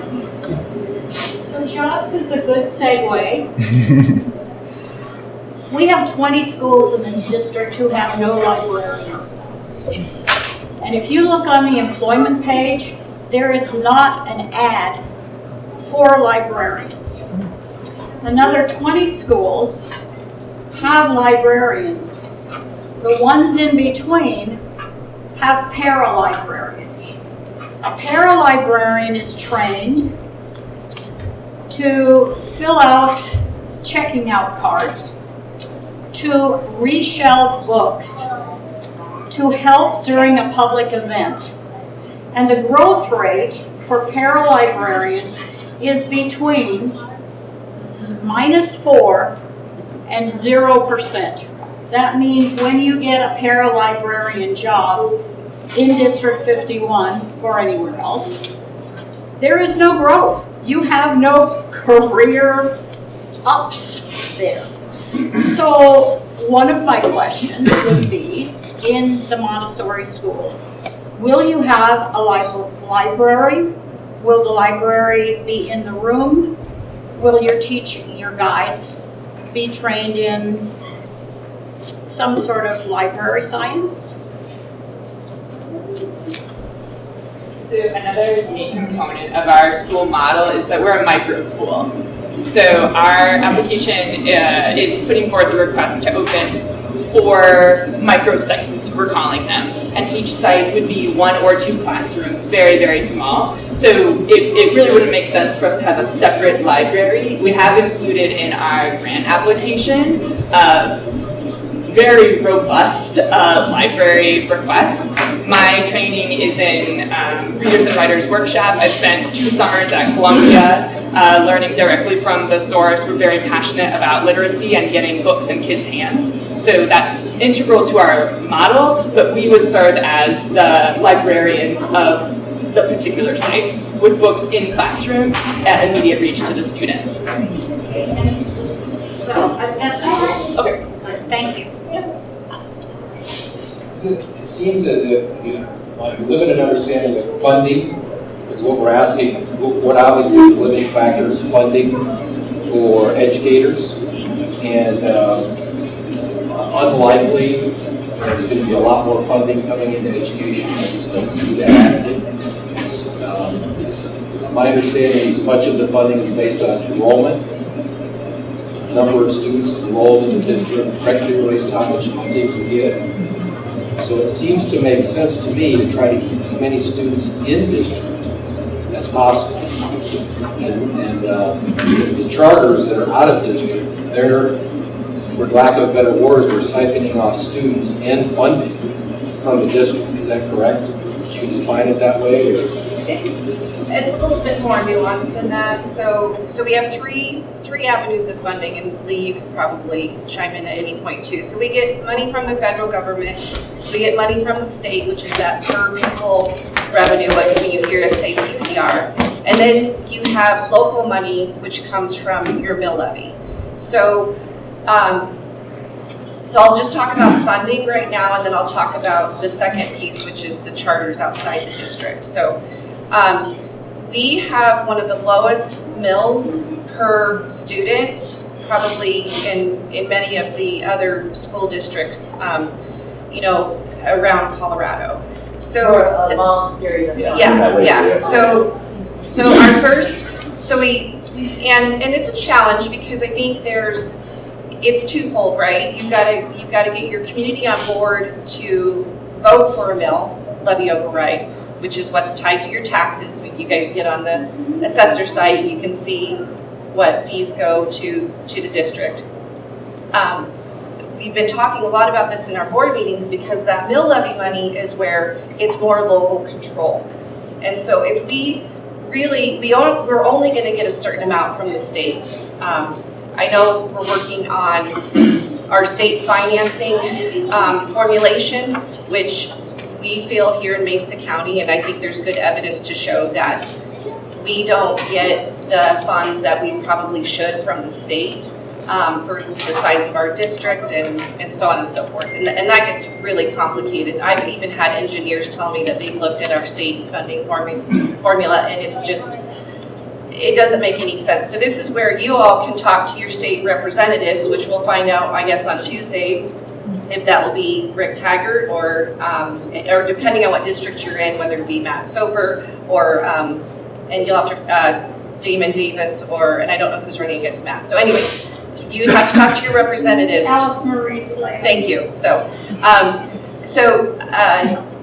So jobs is a good segue. We have 20 schools in this district who have no librarian. And if you look on the employment page, there is not an ad for librarians. Another 20 schools have librarians. The ones in between have para-librarians. A para-librarian is trained to fill out checking out cards, to reshelve books, to help during a public event. And the growth rate for paralibrarians is between -4 and 0%. That means when you get a paralibrarian job in District 51 or anywhere else, there is no growth. You have no career ups there. So one of my questions would be, in the Montessori school, will you have a library? Will the library be in the room? Will your guides be trained in some sort of library science? So another key component of our school model is that we're a micro school. So our application is putting forth a request to open 4 micro-sites, we're calling them. And each site would be 1 or 2 classrooms, very, very small. So it really wouldn't make sense for us to have a separate library. We have included in our grant application very robust library requests. My training is in Readers and Writers Workshop. I spent 2 summers at Columbia learning directly from the source. We're very passionate about literacy and getting books in kids' hands. So that's integral to our model, but we would serve as the librarians of the particular site with books in classroom at immediate reach to the students. Well, that's good. Okay. That's good. Thank you. It seems as if, on limited understanding that funding is what we're asking, what obviously is the limiting factor is funding for educators. And it's unlikely there's going to be a lot more funding coming into education. I just don't see that happening. My understanding is much of the funding is based on enrollment. Number of students enrolled in the district directly relates to how much funding you get. So it seems to make sense to me to try to keep as many students in district as possible. And because the charters that are out of district, they're, for lack of a better word, they're siphoning off students and funding from the district. Is that correct? Would you define it that way? Or? It's a little bit more nuanced than that. So we have three avenues of funding, and Lee, you could probably chime in at any point too. So we get money from the federal government, we get money from the state, which is that per pupil revenue, like when you hear us say PPR, and then you have local money, which comes from your mill levy. So I'll just talk about funding right now, and then I'll talk about the second piece, which is the charters outside the district. So we have one of the lowest mills per student, probably in many of the other school districts, around Colorado. So for a long period of time. yeah. So our first, and it's a challenge because I think it's twofold, right? You've got to get your community on board to vote for a mill levy override, which is what's tied to your taxes. If you guys get on the assessor site, you can see what fees go to the district. We've been talking a lot about this in our board meetings because that mill levy money is where it's more local control. And so if we're only going to get a certain amount from the state. I know we're working on our state financing formulation, which we feel here in Mesa County, and I think there's good evidence to show that we don't get the funds that we probably should from the state for the size of our district and so on and so forth. And that gets really complicated. I've even had engineers tell me that they've looked at our state funding formula and it doesn't make any sense. So this is where you all can talk to your state representatives, which we'll find out, I guess, on Tuesday, if that will be Rick Taggart or depending on what district you're in, whether it be Matt Soper or, and you'll have to, Damon Davis and I don't know who's running against Matt. So anyways, you have to talk to your representatives. Alice Marie Slade. Thank you. So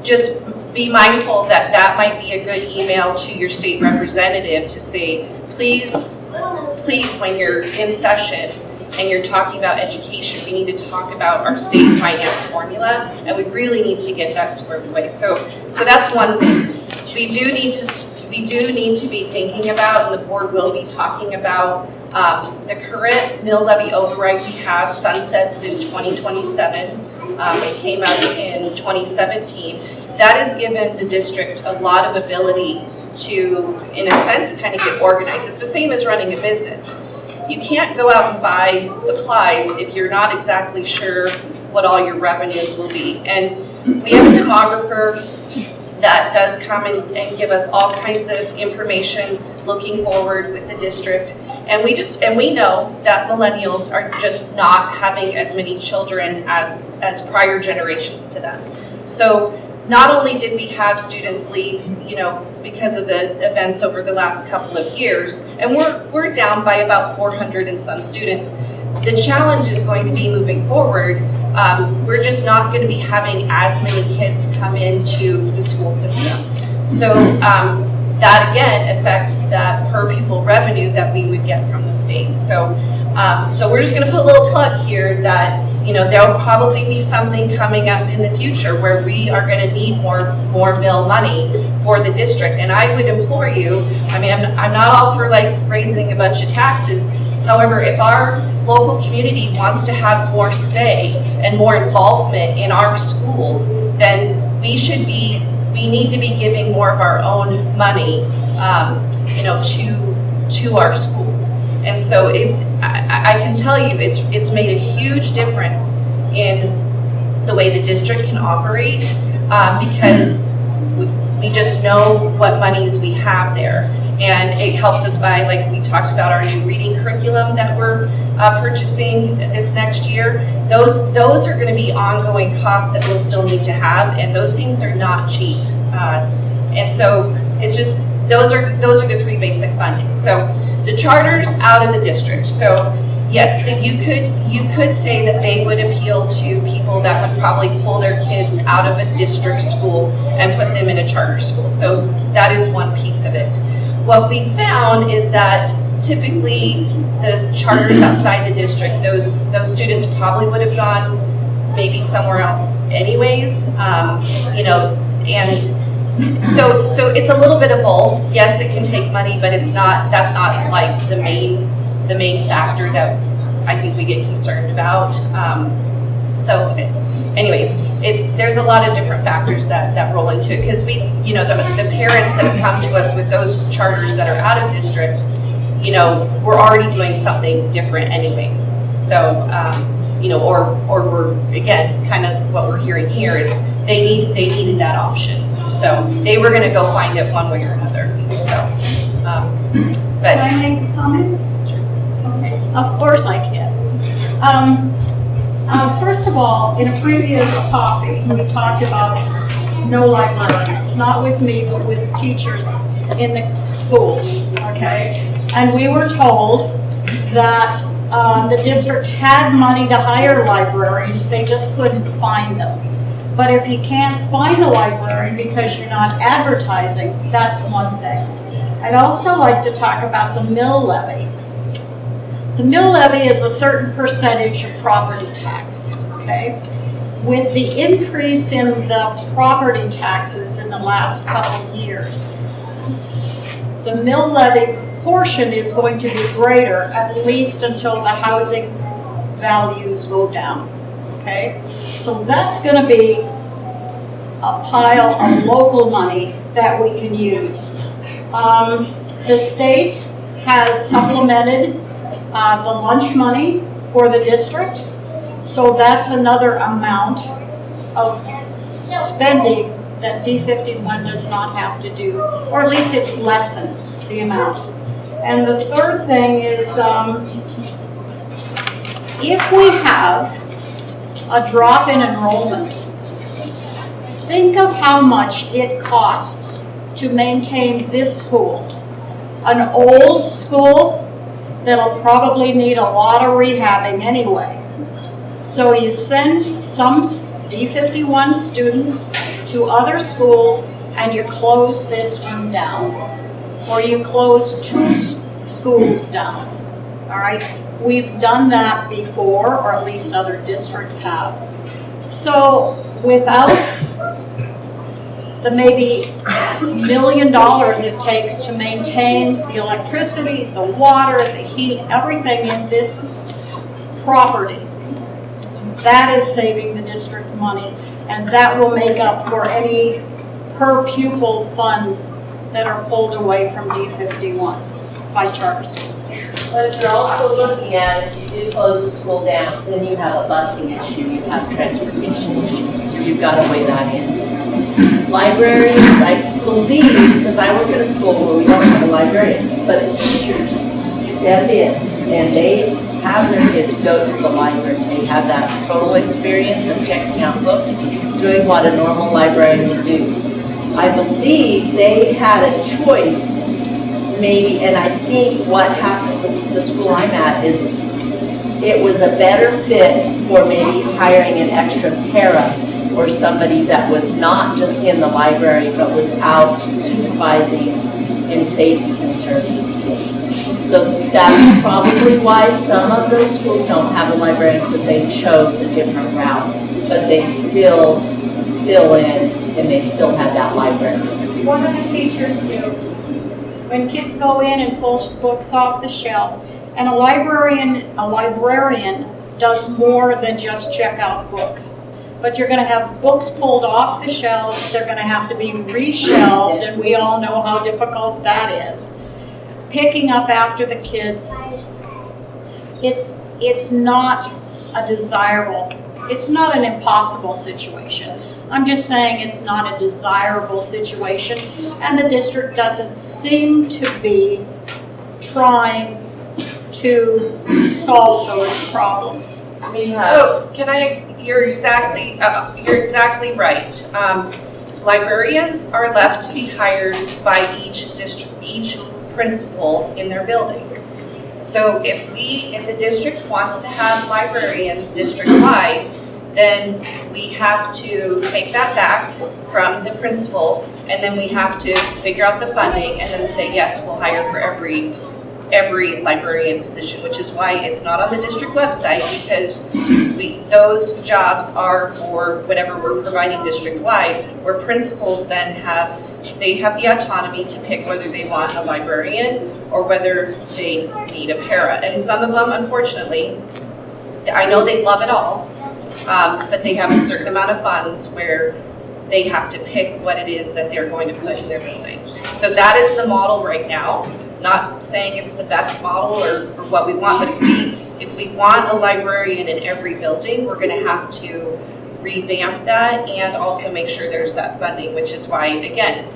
just be mindful that might be a good email to your state representative to say, please, when you're in session and you're talking about education, we need to talk about our state finance formula, and we really need to get that squared away. So that's one thing. We do need to we do need to be thinking about, and the board will be talking about, the current mill levy override we have sunsets in 2027. It came out in 2017. That has given the district a lot of ability to, in a sense, kind of get organized. It's the same as running a business. You can't go out and buy supplies if you're not exactly sure what all your revenues will be. And we have a demographer that does come and give us all kinds of information looking forward with the district. And we know that millennials are just not having as many children as prior generations to them. So not only did we have students leave, because of the events over the last couple of years, and we're down by about 400 and some students. The challenge is going to be moving forward. We're just not going to be having as many kids come into the school system. So that again affects that per pupil revenue that we would get from the state. So we're just going to put a little plug here that there'll probably be something coming up in the future where we are going to need more mill money for the district. And I would implore you, I'm not all for like raising a bunch of taxes. However, if our local community wants to have more say and more involvement in our schools, then we need to be giving more of our own money, to our schools. And so I can tell you, it's made a huge difference in the way the district can operate, because we just know what monies we have there. And it helps us by, like we talked about, our new reading curriculum that we're purchasing this next year. Those are going to be ongoing costs that we'll still need to have, and those things are not cheap. And so it's just those are the three basic fundings. So the charters out of the district. So yes, you could say that they would appeal to people that would probably pull their kids out of a district school and put them in a charter school. So that is one piece of it. What we found is that typically the charters outside the district, those students probably would have gone maybe somewhere else anyways, and so it's a little bit of both. Yes, it can take money, but that's not like the main factor that I think we get concerned about. So anyways, there's a lot of different factors that roll into it, because the parents that have come to us with those charters that are out of district, we're already doing something different anyways. So, or we're, again, kind of what we're hearing here is they needed that option. So they were going to go find it one way or another. So, but. Can I make a comment? Sure. Okay, of course I can. First of all, in a previous topic, we talked about no librarians, not with me, but with teachers in the schools, okay? And we were told that the district had money to hire librarians, they just couldn't find them. But if you can't find a librarian because you're not advertising, that's one thing. I'd also like to talk about the mill levy. The mill levy is a certain percentage of property tax, okay? With the increase in the property taxes in the last couple of years, the mill levy proportion is going to be greater, at least until the housing values go down, okay? So that's going to be a pile of local money that we can use. The state has supplemented the lunch money for the district, so that's another amount of spending that D51 does not have to do, or at least it lessens the amount. And the third thing is, if we have a drop in enrollment, think of how much it costs to maintain this school. An old school that'll probably need a lot of rehabbing anyway. So you send some D51 students to other schools and you close this one down. Or you close 2 schools down, all right? We've done that before, or at least other districts have. So without the maybe $1 million it takes to maintain the electricity, the water, the heat, everything in this property. That is saving the district money, and that will make up for any per pupil funds that are pulled away from D51 by charter schools. But if you're also looking at, if you do close the school down, then you have a busing issue, you have transportation issues, so you've got to weigh that in. Libraries, I believe, because I work in a school where we don't have a librarian, but the teachers step in and they have their kids go to the library. They have that total experience of checking out books, doing what a normal librarian would do. I believe they had a choice, maybe, and I think what happened with the school I'm at is it was a better fit for maybe hiring an extra para or somebody that was not just in the library but was out supervising and safety concerns with kids. So that's probably why some of those schools don't have a librarian, because they chose a different route, but they still fill in and they still have that library experience. What do the teachers do? When kids go in and pull books off the shelf, and a librarian does more than just check out books. But you're going to have books pulled off the shelves, they're going to have to be reshelved, Yes. and we all know how difficult that is. Picking up after the kids, it's not a desirable, it's not an impossible situation. I'm just saying it's not a desirable situation, and the district doesn't seem to be trying to solve those problems. So can you're exactly right. Librarians are left to be hired by each principal in their building. So if the district wants to have librarians district-wide, then we have to take that back from the principal, and then we have to figure out the funding and then say, yes, we'll hire for every librarian position, which is why it's not on the district website, because those jobs are for whatever we're providing district-wide, where principals then have the autonomy to pick whether they want a librarian or whether they need a para. And some of them, unfortunately, I know they love it all, but they have a certain amount of funds where they have to pick what it is that they're going to put in their building. So that is the model right now. Not saying it's the best model or what we want, but if we want a librarian in every building, we're going to have to revamp that and also make sure there's that funding, which is why, again,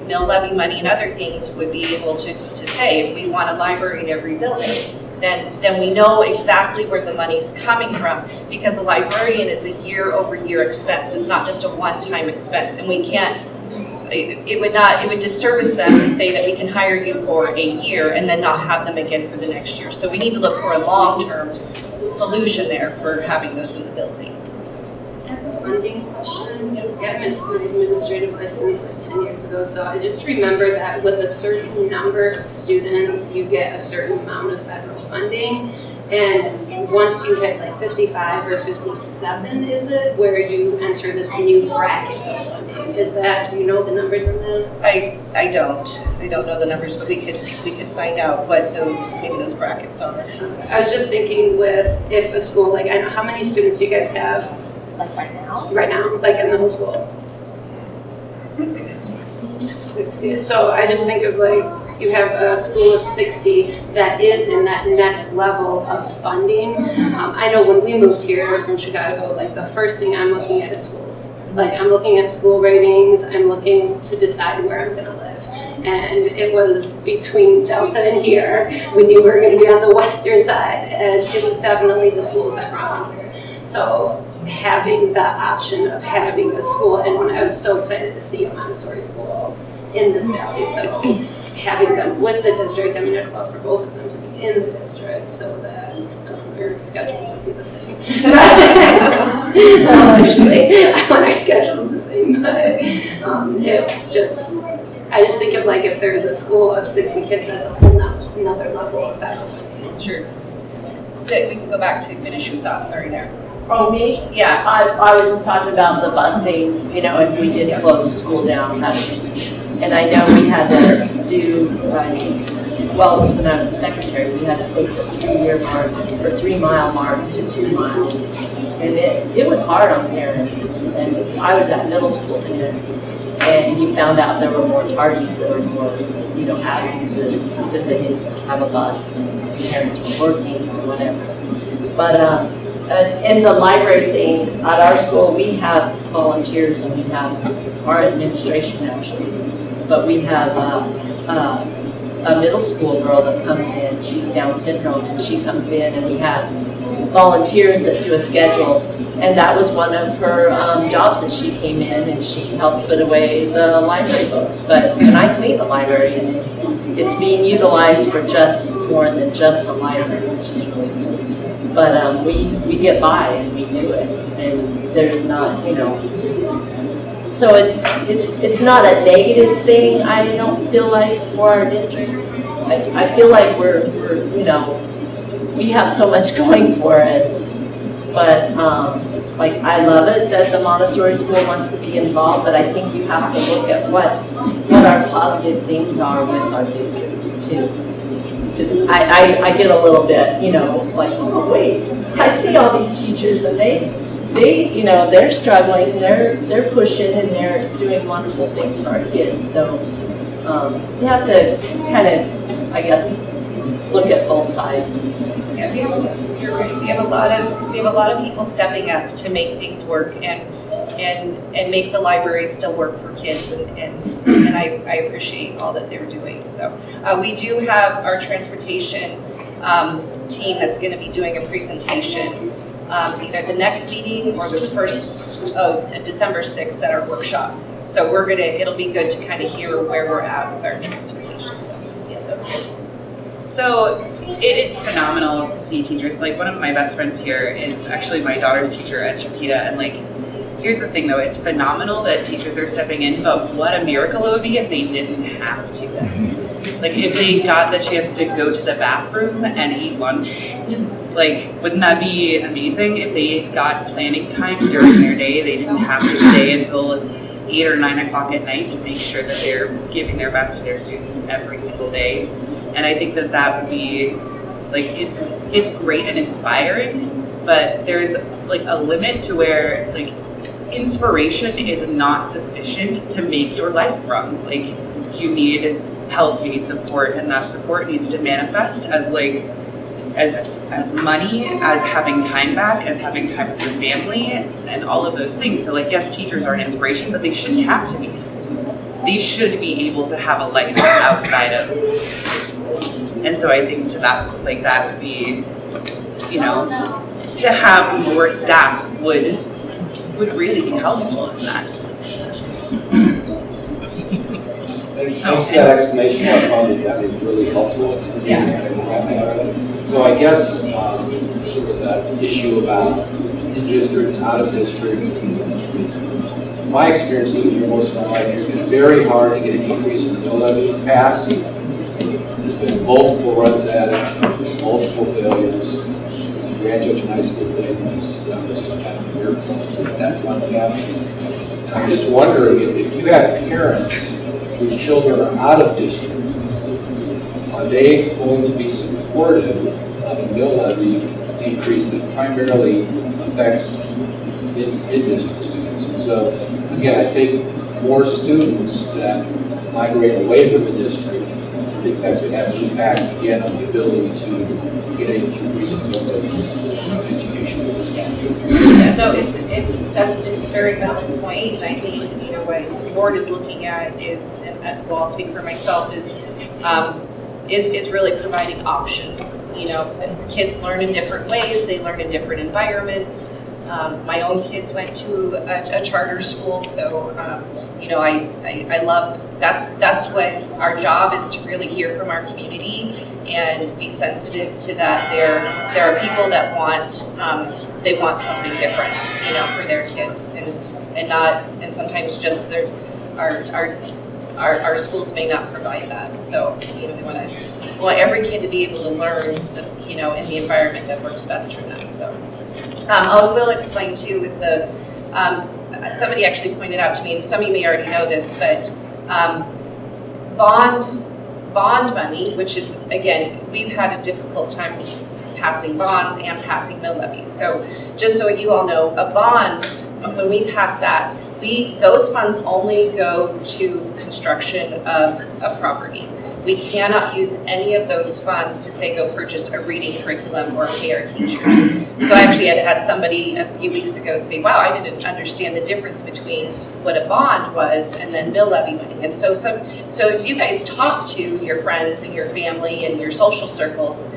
mill levy money and other things would be able to say if we want a library in every building, then we know exactly where the money's coming from, because a librarian is a year-over-year expense. It's not just a one-time expense, and we can't. It would disservice them to say that we can hire you for a year and then not have them again for the next year. So we need to look for a long-term solution there for having those in the building. I have a funding question. I got my administrative license like 10 years ago, so I just remember that with a certain number of students, you get a certain amount of federal funding. And once you hit like 55 or 57, is it, where you enter this new bracket of funding? Is that, do you know the numbers on that? I don't know the numbers, but we could find out what maybe those brackets are. I was just thinking with, if a school, like, I know, how many students do you guys have? Like right now? Right now, like in the whole school? 60. So I just think of like, you have a school of 60 that is in that next level of funding. I know when we moved here from Chicago, like the first thing I'm looking at is schools. Like I'm looking at school ratings, I'm looking to decide where I'm gonna live. And it was between Delta and here. We knew we were gonna be on the western side, and it was definitely the schools that brought me here. So having the option of having a school, and when I was so excited to see a Montessori school in this valley, so having them with the district, I mean, I'd love for both of them to be in the district so that our schedules would be the same. Selfishly, I want our schedules the same, but it's just, I just think of like if there's a school of 60 kids, that's a whole another level of federal funding. Sure. So we can go back to finish your thoughts, sorry there. Oh, me? Yeah. I was just talking about the busing, you know, if we did close the school down, and I know we had to do, well, it was when I was secretary, we had to take the 3-year mark, or 3-mile mark to 2 miles. And it was hard on parents, and I was at middle school then, and you found out there were more tardies, there were more, you know, absences, because they didn't have a bus, and parents were working or whatever. But in the library thing, at our school, we have volunteers, and we have our administration actually, but we have a middle school girl that comes in, she's Down syndrome, and she comes in, and we have volunteers that do a schedule, and that was one of her jobs that she came in, and she helped put away the library books. And I clean the library, and it's being utilized for just more than just the library, which is really good. But we get by and we do it, and there's not, you know. So it's not a negative thing. I don't feel like for our district. I feel like we're you know, we have so much going for us. But like I love it that the Montessori school wants to be involved. But I think you have to look at what our positive things are with our district too. Because I get a little bit, you know, like, oh wait, I see all these teachers and they you know, they're struggling, they're pushing, and they're doing wonderful things for our kids. So you have to kind of, I guess, look at both sides. Yeah, you're right. We have a lot of people stepping up to make things work and make the library still work for kids, and I appreciate all that they're doing. So we do have our transportation team that's going to be doing a presentation either the next meeting or the first, December 6th at our workshop. So it'll be good to kind of hear where we're at with our transportation. So it's phenomenal to see teachers. Like, one of my best friends here is actually my daughter's teacher at Chiquita, and like, here's the thing though, it's phenomenal that teachers are stepping in, but what a miracle it would be if they didn't have to. Like, if they got the chance to go to the bathroom and eat lunch, like, wouldn't that be amazing if they got planning time during their day? They didn't have to stay until 8 or 9 o'clock at night to make sure that they're giving their best to their students every single day. And I think that would be, like, it's great and inspiring, but there's like a limit to where, like, inspiration is not sufficient to make your life from. Like, you need help, you need support, and that support needs to manifest as like as money, as having time back, as having time with your family, and all of those things. So like, yes, teachers are an inspiration, but they shouldn't have to be. They should be able to have a life outside of their school. And so I think to that, like, that would be, you know, to have more staff would really be helpful in that. Thanks for that explanation. I found that is really helpful. So I guess sort of that issue about in-district, out-of-district, my experience living here most of my life, it's been very hard to get an increase in the mill levy passed. There's been multiple runs at it, multiple failures. Grand Junction High School thing was kind of a miracle that that finally happened. And I'm just wondering if you have parents whose children are out of district, are they going to be supportive of a mill levy increase that primarily affects in-district students? And so, again, I think more students that migrate away from the district, I think that's going to have an impact again on the ability to get an increase in mill levies from education in this country. Yeah, no, it's a very valid point, and I think, you know, what the board is looking at is, and well, I'll speak for myself, is really providing options. You know, kids learn in different ways, they learn in different environments. My own kids went to a charter school, so you know, I love, that's what our job is, to really hear from our community and be sensitive to that. There are people that want they want something different, you know, for their kids, and sometimes just our schools may not provide that. So, you know, we want every kid to be able to learn, you know, in the environment that works best for them. So I will explain too with the, somebody actually pointed out to me, and some of you may already know this, but bond money, which is, again, we've had a difficult time passing bonds and passing mill levies. So just so you all know, a bond, when we pass that, those funds only go to construction of a property. We cannot use any of those funds to say go purchase a reading curriculum or pay our teachers. So I actually had somebody a few weeks ago say, wow, I didn't understand the difference between what a bond was and then mill levy money. And so as you guys talk to your friends and your family and your social circles,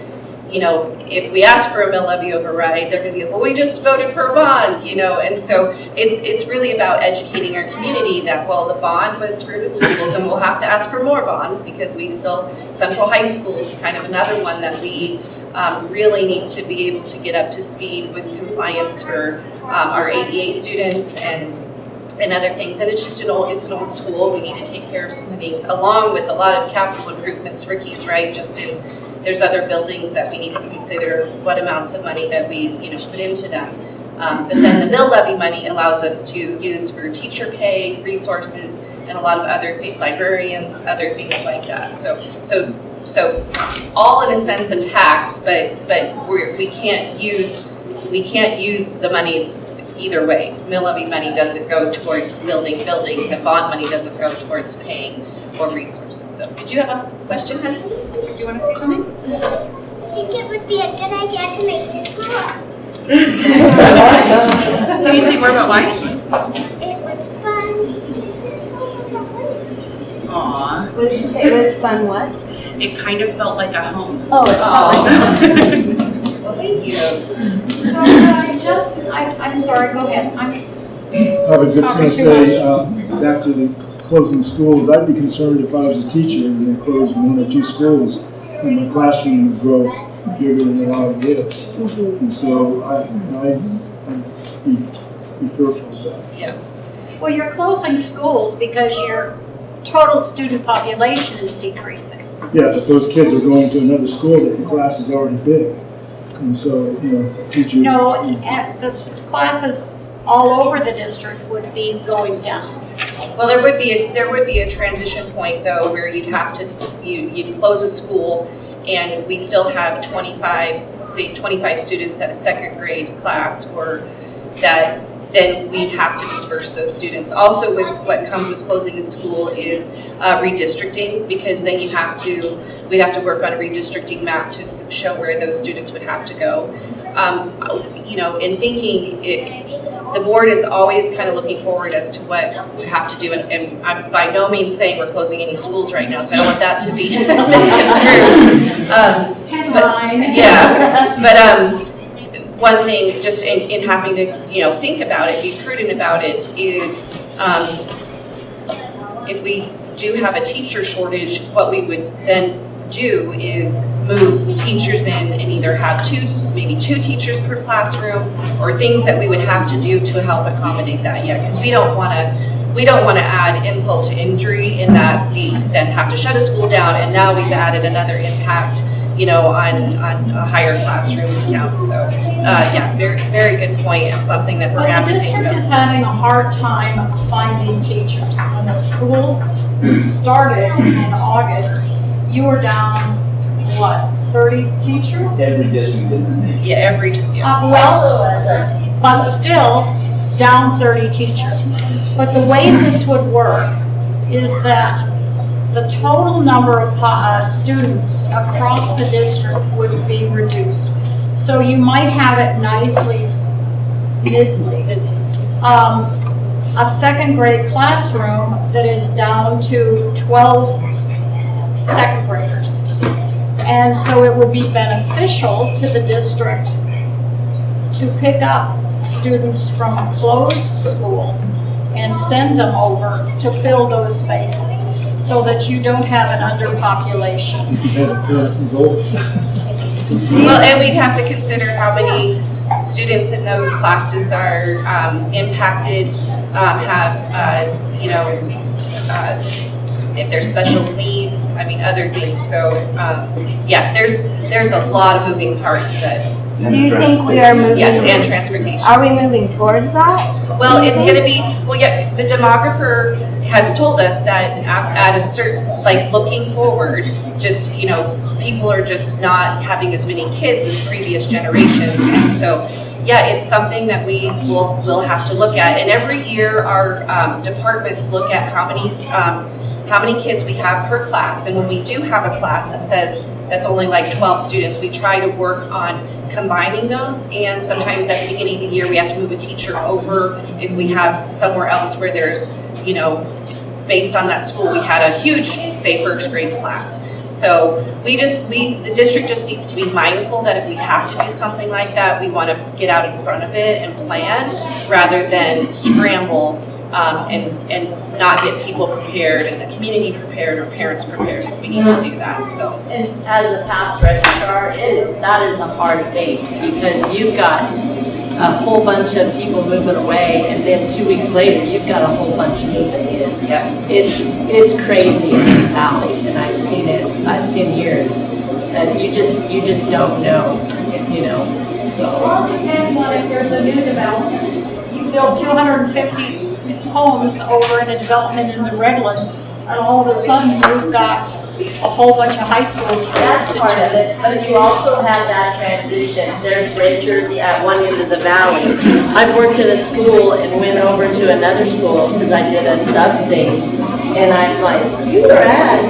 you know, if we ask for a mill levy override, they're going to be, well, we just voted for a bond, you know, and so it's really about educating our community that, well, the bond was for the schools and we'll have to ask for more bonds because Central High School is kind of another one that we really need to be able to get up to speed with compliance for our ADA students and other things. And it's just it's an old school. We need to take care of some things along with a lot of capital improvements. Ricky's right, there's other buildings that we need to consider what amounts of money that we put into them. But then the mill levy money allows us to use for teacher pay, resources, and a lot of other things, librarians, other things like that. So all in a sense a tax, but we can't use the monies either way. Mill levy money doesn't go towards building buildings, and bond money doesn't go towards paying or resources. So did you have a question, honey? Do you want to say something? I think it would be a good idea to make this go up. Can you say more about why? It was fun. Aww. What did you say? It was fun what? It kind of felt like a home. Oh, it felt like a home. Well, thank you. So I'm sorry, go ahead. I was just going to say, back to the closing schools, I'd be concerned if I was a teacher and they closed 1 or 2 schools and my classroom would grow bigger than a lot of it is. And so I'd be fearful of that. Yeah. Well, you're closing schools because your total student population is decreasing. Yeah, but those kids are going to another school that the class is already big. And so, teachers. No, the classes all over the district would be going down. Well, there would be a transition point though where you'd have to you'd close a school and we still have 25 students at a second grade class, or that then we have to disperse those students. Also, with what comes with closing a school is redistricting, because then we'd have to work on a redistricting map to show where those students would have to go. In thinking, the board is always kind of looking forward as to what we have to do, and I'm by no means saying we're closing any schools right now, so I don't want that to be misconstrued. But one thing, just in having to think about it, be prudent about it, is if we do have a teacher shortage, what we would then do is move teachers in and either have maybe two teachers per classroom, or things that we would have to do to help accommodate that. Because we don't want to add insult to injury in that we then have to shut a school down and now we've added another impact on a higher classroom count. So very, very good point. It's something that we're going to have to think about. The district is having a hard time finding teachers. When the school started in August, you were down, 30 teachers? Every district did. Yeah, but still down 30 teachers. But the way this would work is that the total number of students across the district would be reduced. So you might have it nicely, a second grade classroom that is down to 12 second graders. And so it would be beneficial to the district to pick up students from a closed school and send them over to fill those spaces, so that you don't have an underpopulation. Well, and we'd have to consider how many students in those classes are impacted, if there's special needs, other things. So, there's a lot of moving parts that Do you think we are moving? Yes, and transportation. Are we moving towards that? Well, it's going to be, well, yeah, the demographer has told us that at a certain, like looking forward, just, you know, people are just not having as many kids as previous generations. And so, yeah, it's something that we will have to look at. And every year our departments look at how many kids we have per class. And when we do have a class that says that's only like 12 students, we try to work on combining those, and sometimes at the beginning of the year we have to move a teacher over if we have somewhere else where there's, you know, based on that school we had a huge, say, first grade class. So the district just needs to be mindful that if we have to do something like that, we want to get out in front of it and plan rather than scramble and not get people prepared and the community prepared or parents prepared if we need to do that. So, and as a past registrar, that is a hard thing because you've got a whole bunch of people moving away, and then 2 weeks later you've got a whole bunch moving in. Yeah. It's crazy in this valley, and I've seen it 10 years, and you just don't know, you know. So. Well, it depends on if there's a new development. You build 250 homes over in a development in the Redlands, and all of a sudden you've got a whole bunch of high schools. That's part of it, but you also have that transition. There's renters at one end of the valley. I've worked at a school and went over to another school because I did a sub thing, and I'm like, you were at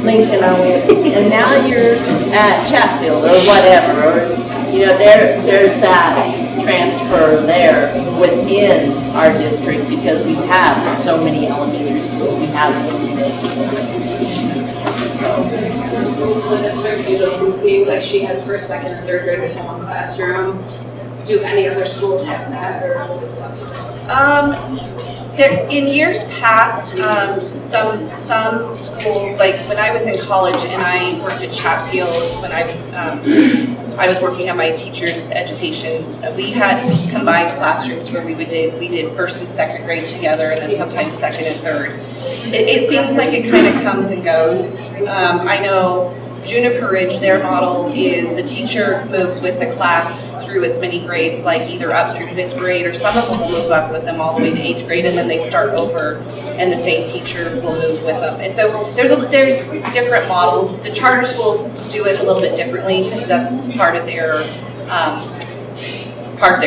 Lincoln, and now you're at Chatfield or whatever, or you know, there's that transfer there within our district because we have so many elementary schools, we have so many middle schools. The schools in the district usually being like she has first, second, and third graders in one classroom. Do any other schools have that or? In years past, some schools, like when I was in college and I worked at Chatfield, when I was working on my teacher's education, we had combined classrooms where we did first and second grade together, and then sometimes second and third. It seems like it kind of comes and goes. I know Juniper Ridge, their model is the teacher moves with the class through as many grades, like either up through 5th grade, or some of them will move up with them all the way to 8th grade, and then they start over and the same teacher will move with them. And so there's different models. The charter schools do it a little bit differently because that's part of their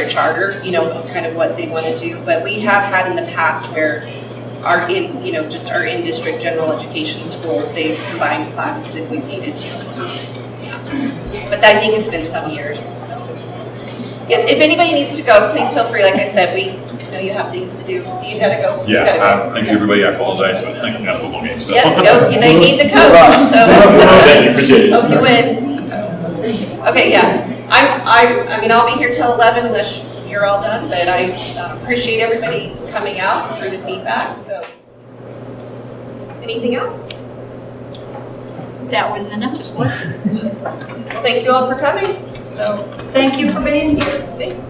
charter, you know, kind of what they want to do. But we have had in the past where our in-district general education schools, they've combined classes if we've needed to. But I think it's been some years. So. Yes, if anybody needs to go, please feel free. Like I said, we know you have things to do. You gotta go. Yeah, thank you everybody. I apologize, but I got a football game. So. Yeah, they need the coach. So. Thank you, appreciate it. Hope you win. Okay, yeah. I mean, I'll be here till 11 unless you're all done, but I appreciate everybody coming out for the feedback. So, anything else? That was enough, wasn't it? Well, thank you all for coming. So, thank you for being here. Thanks.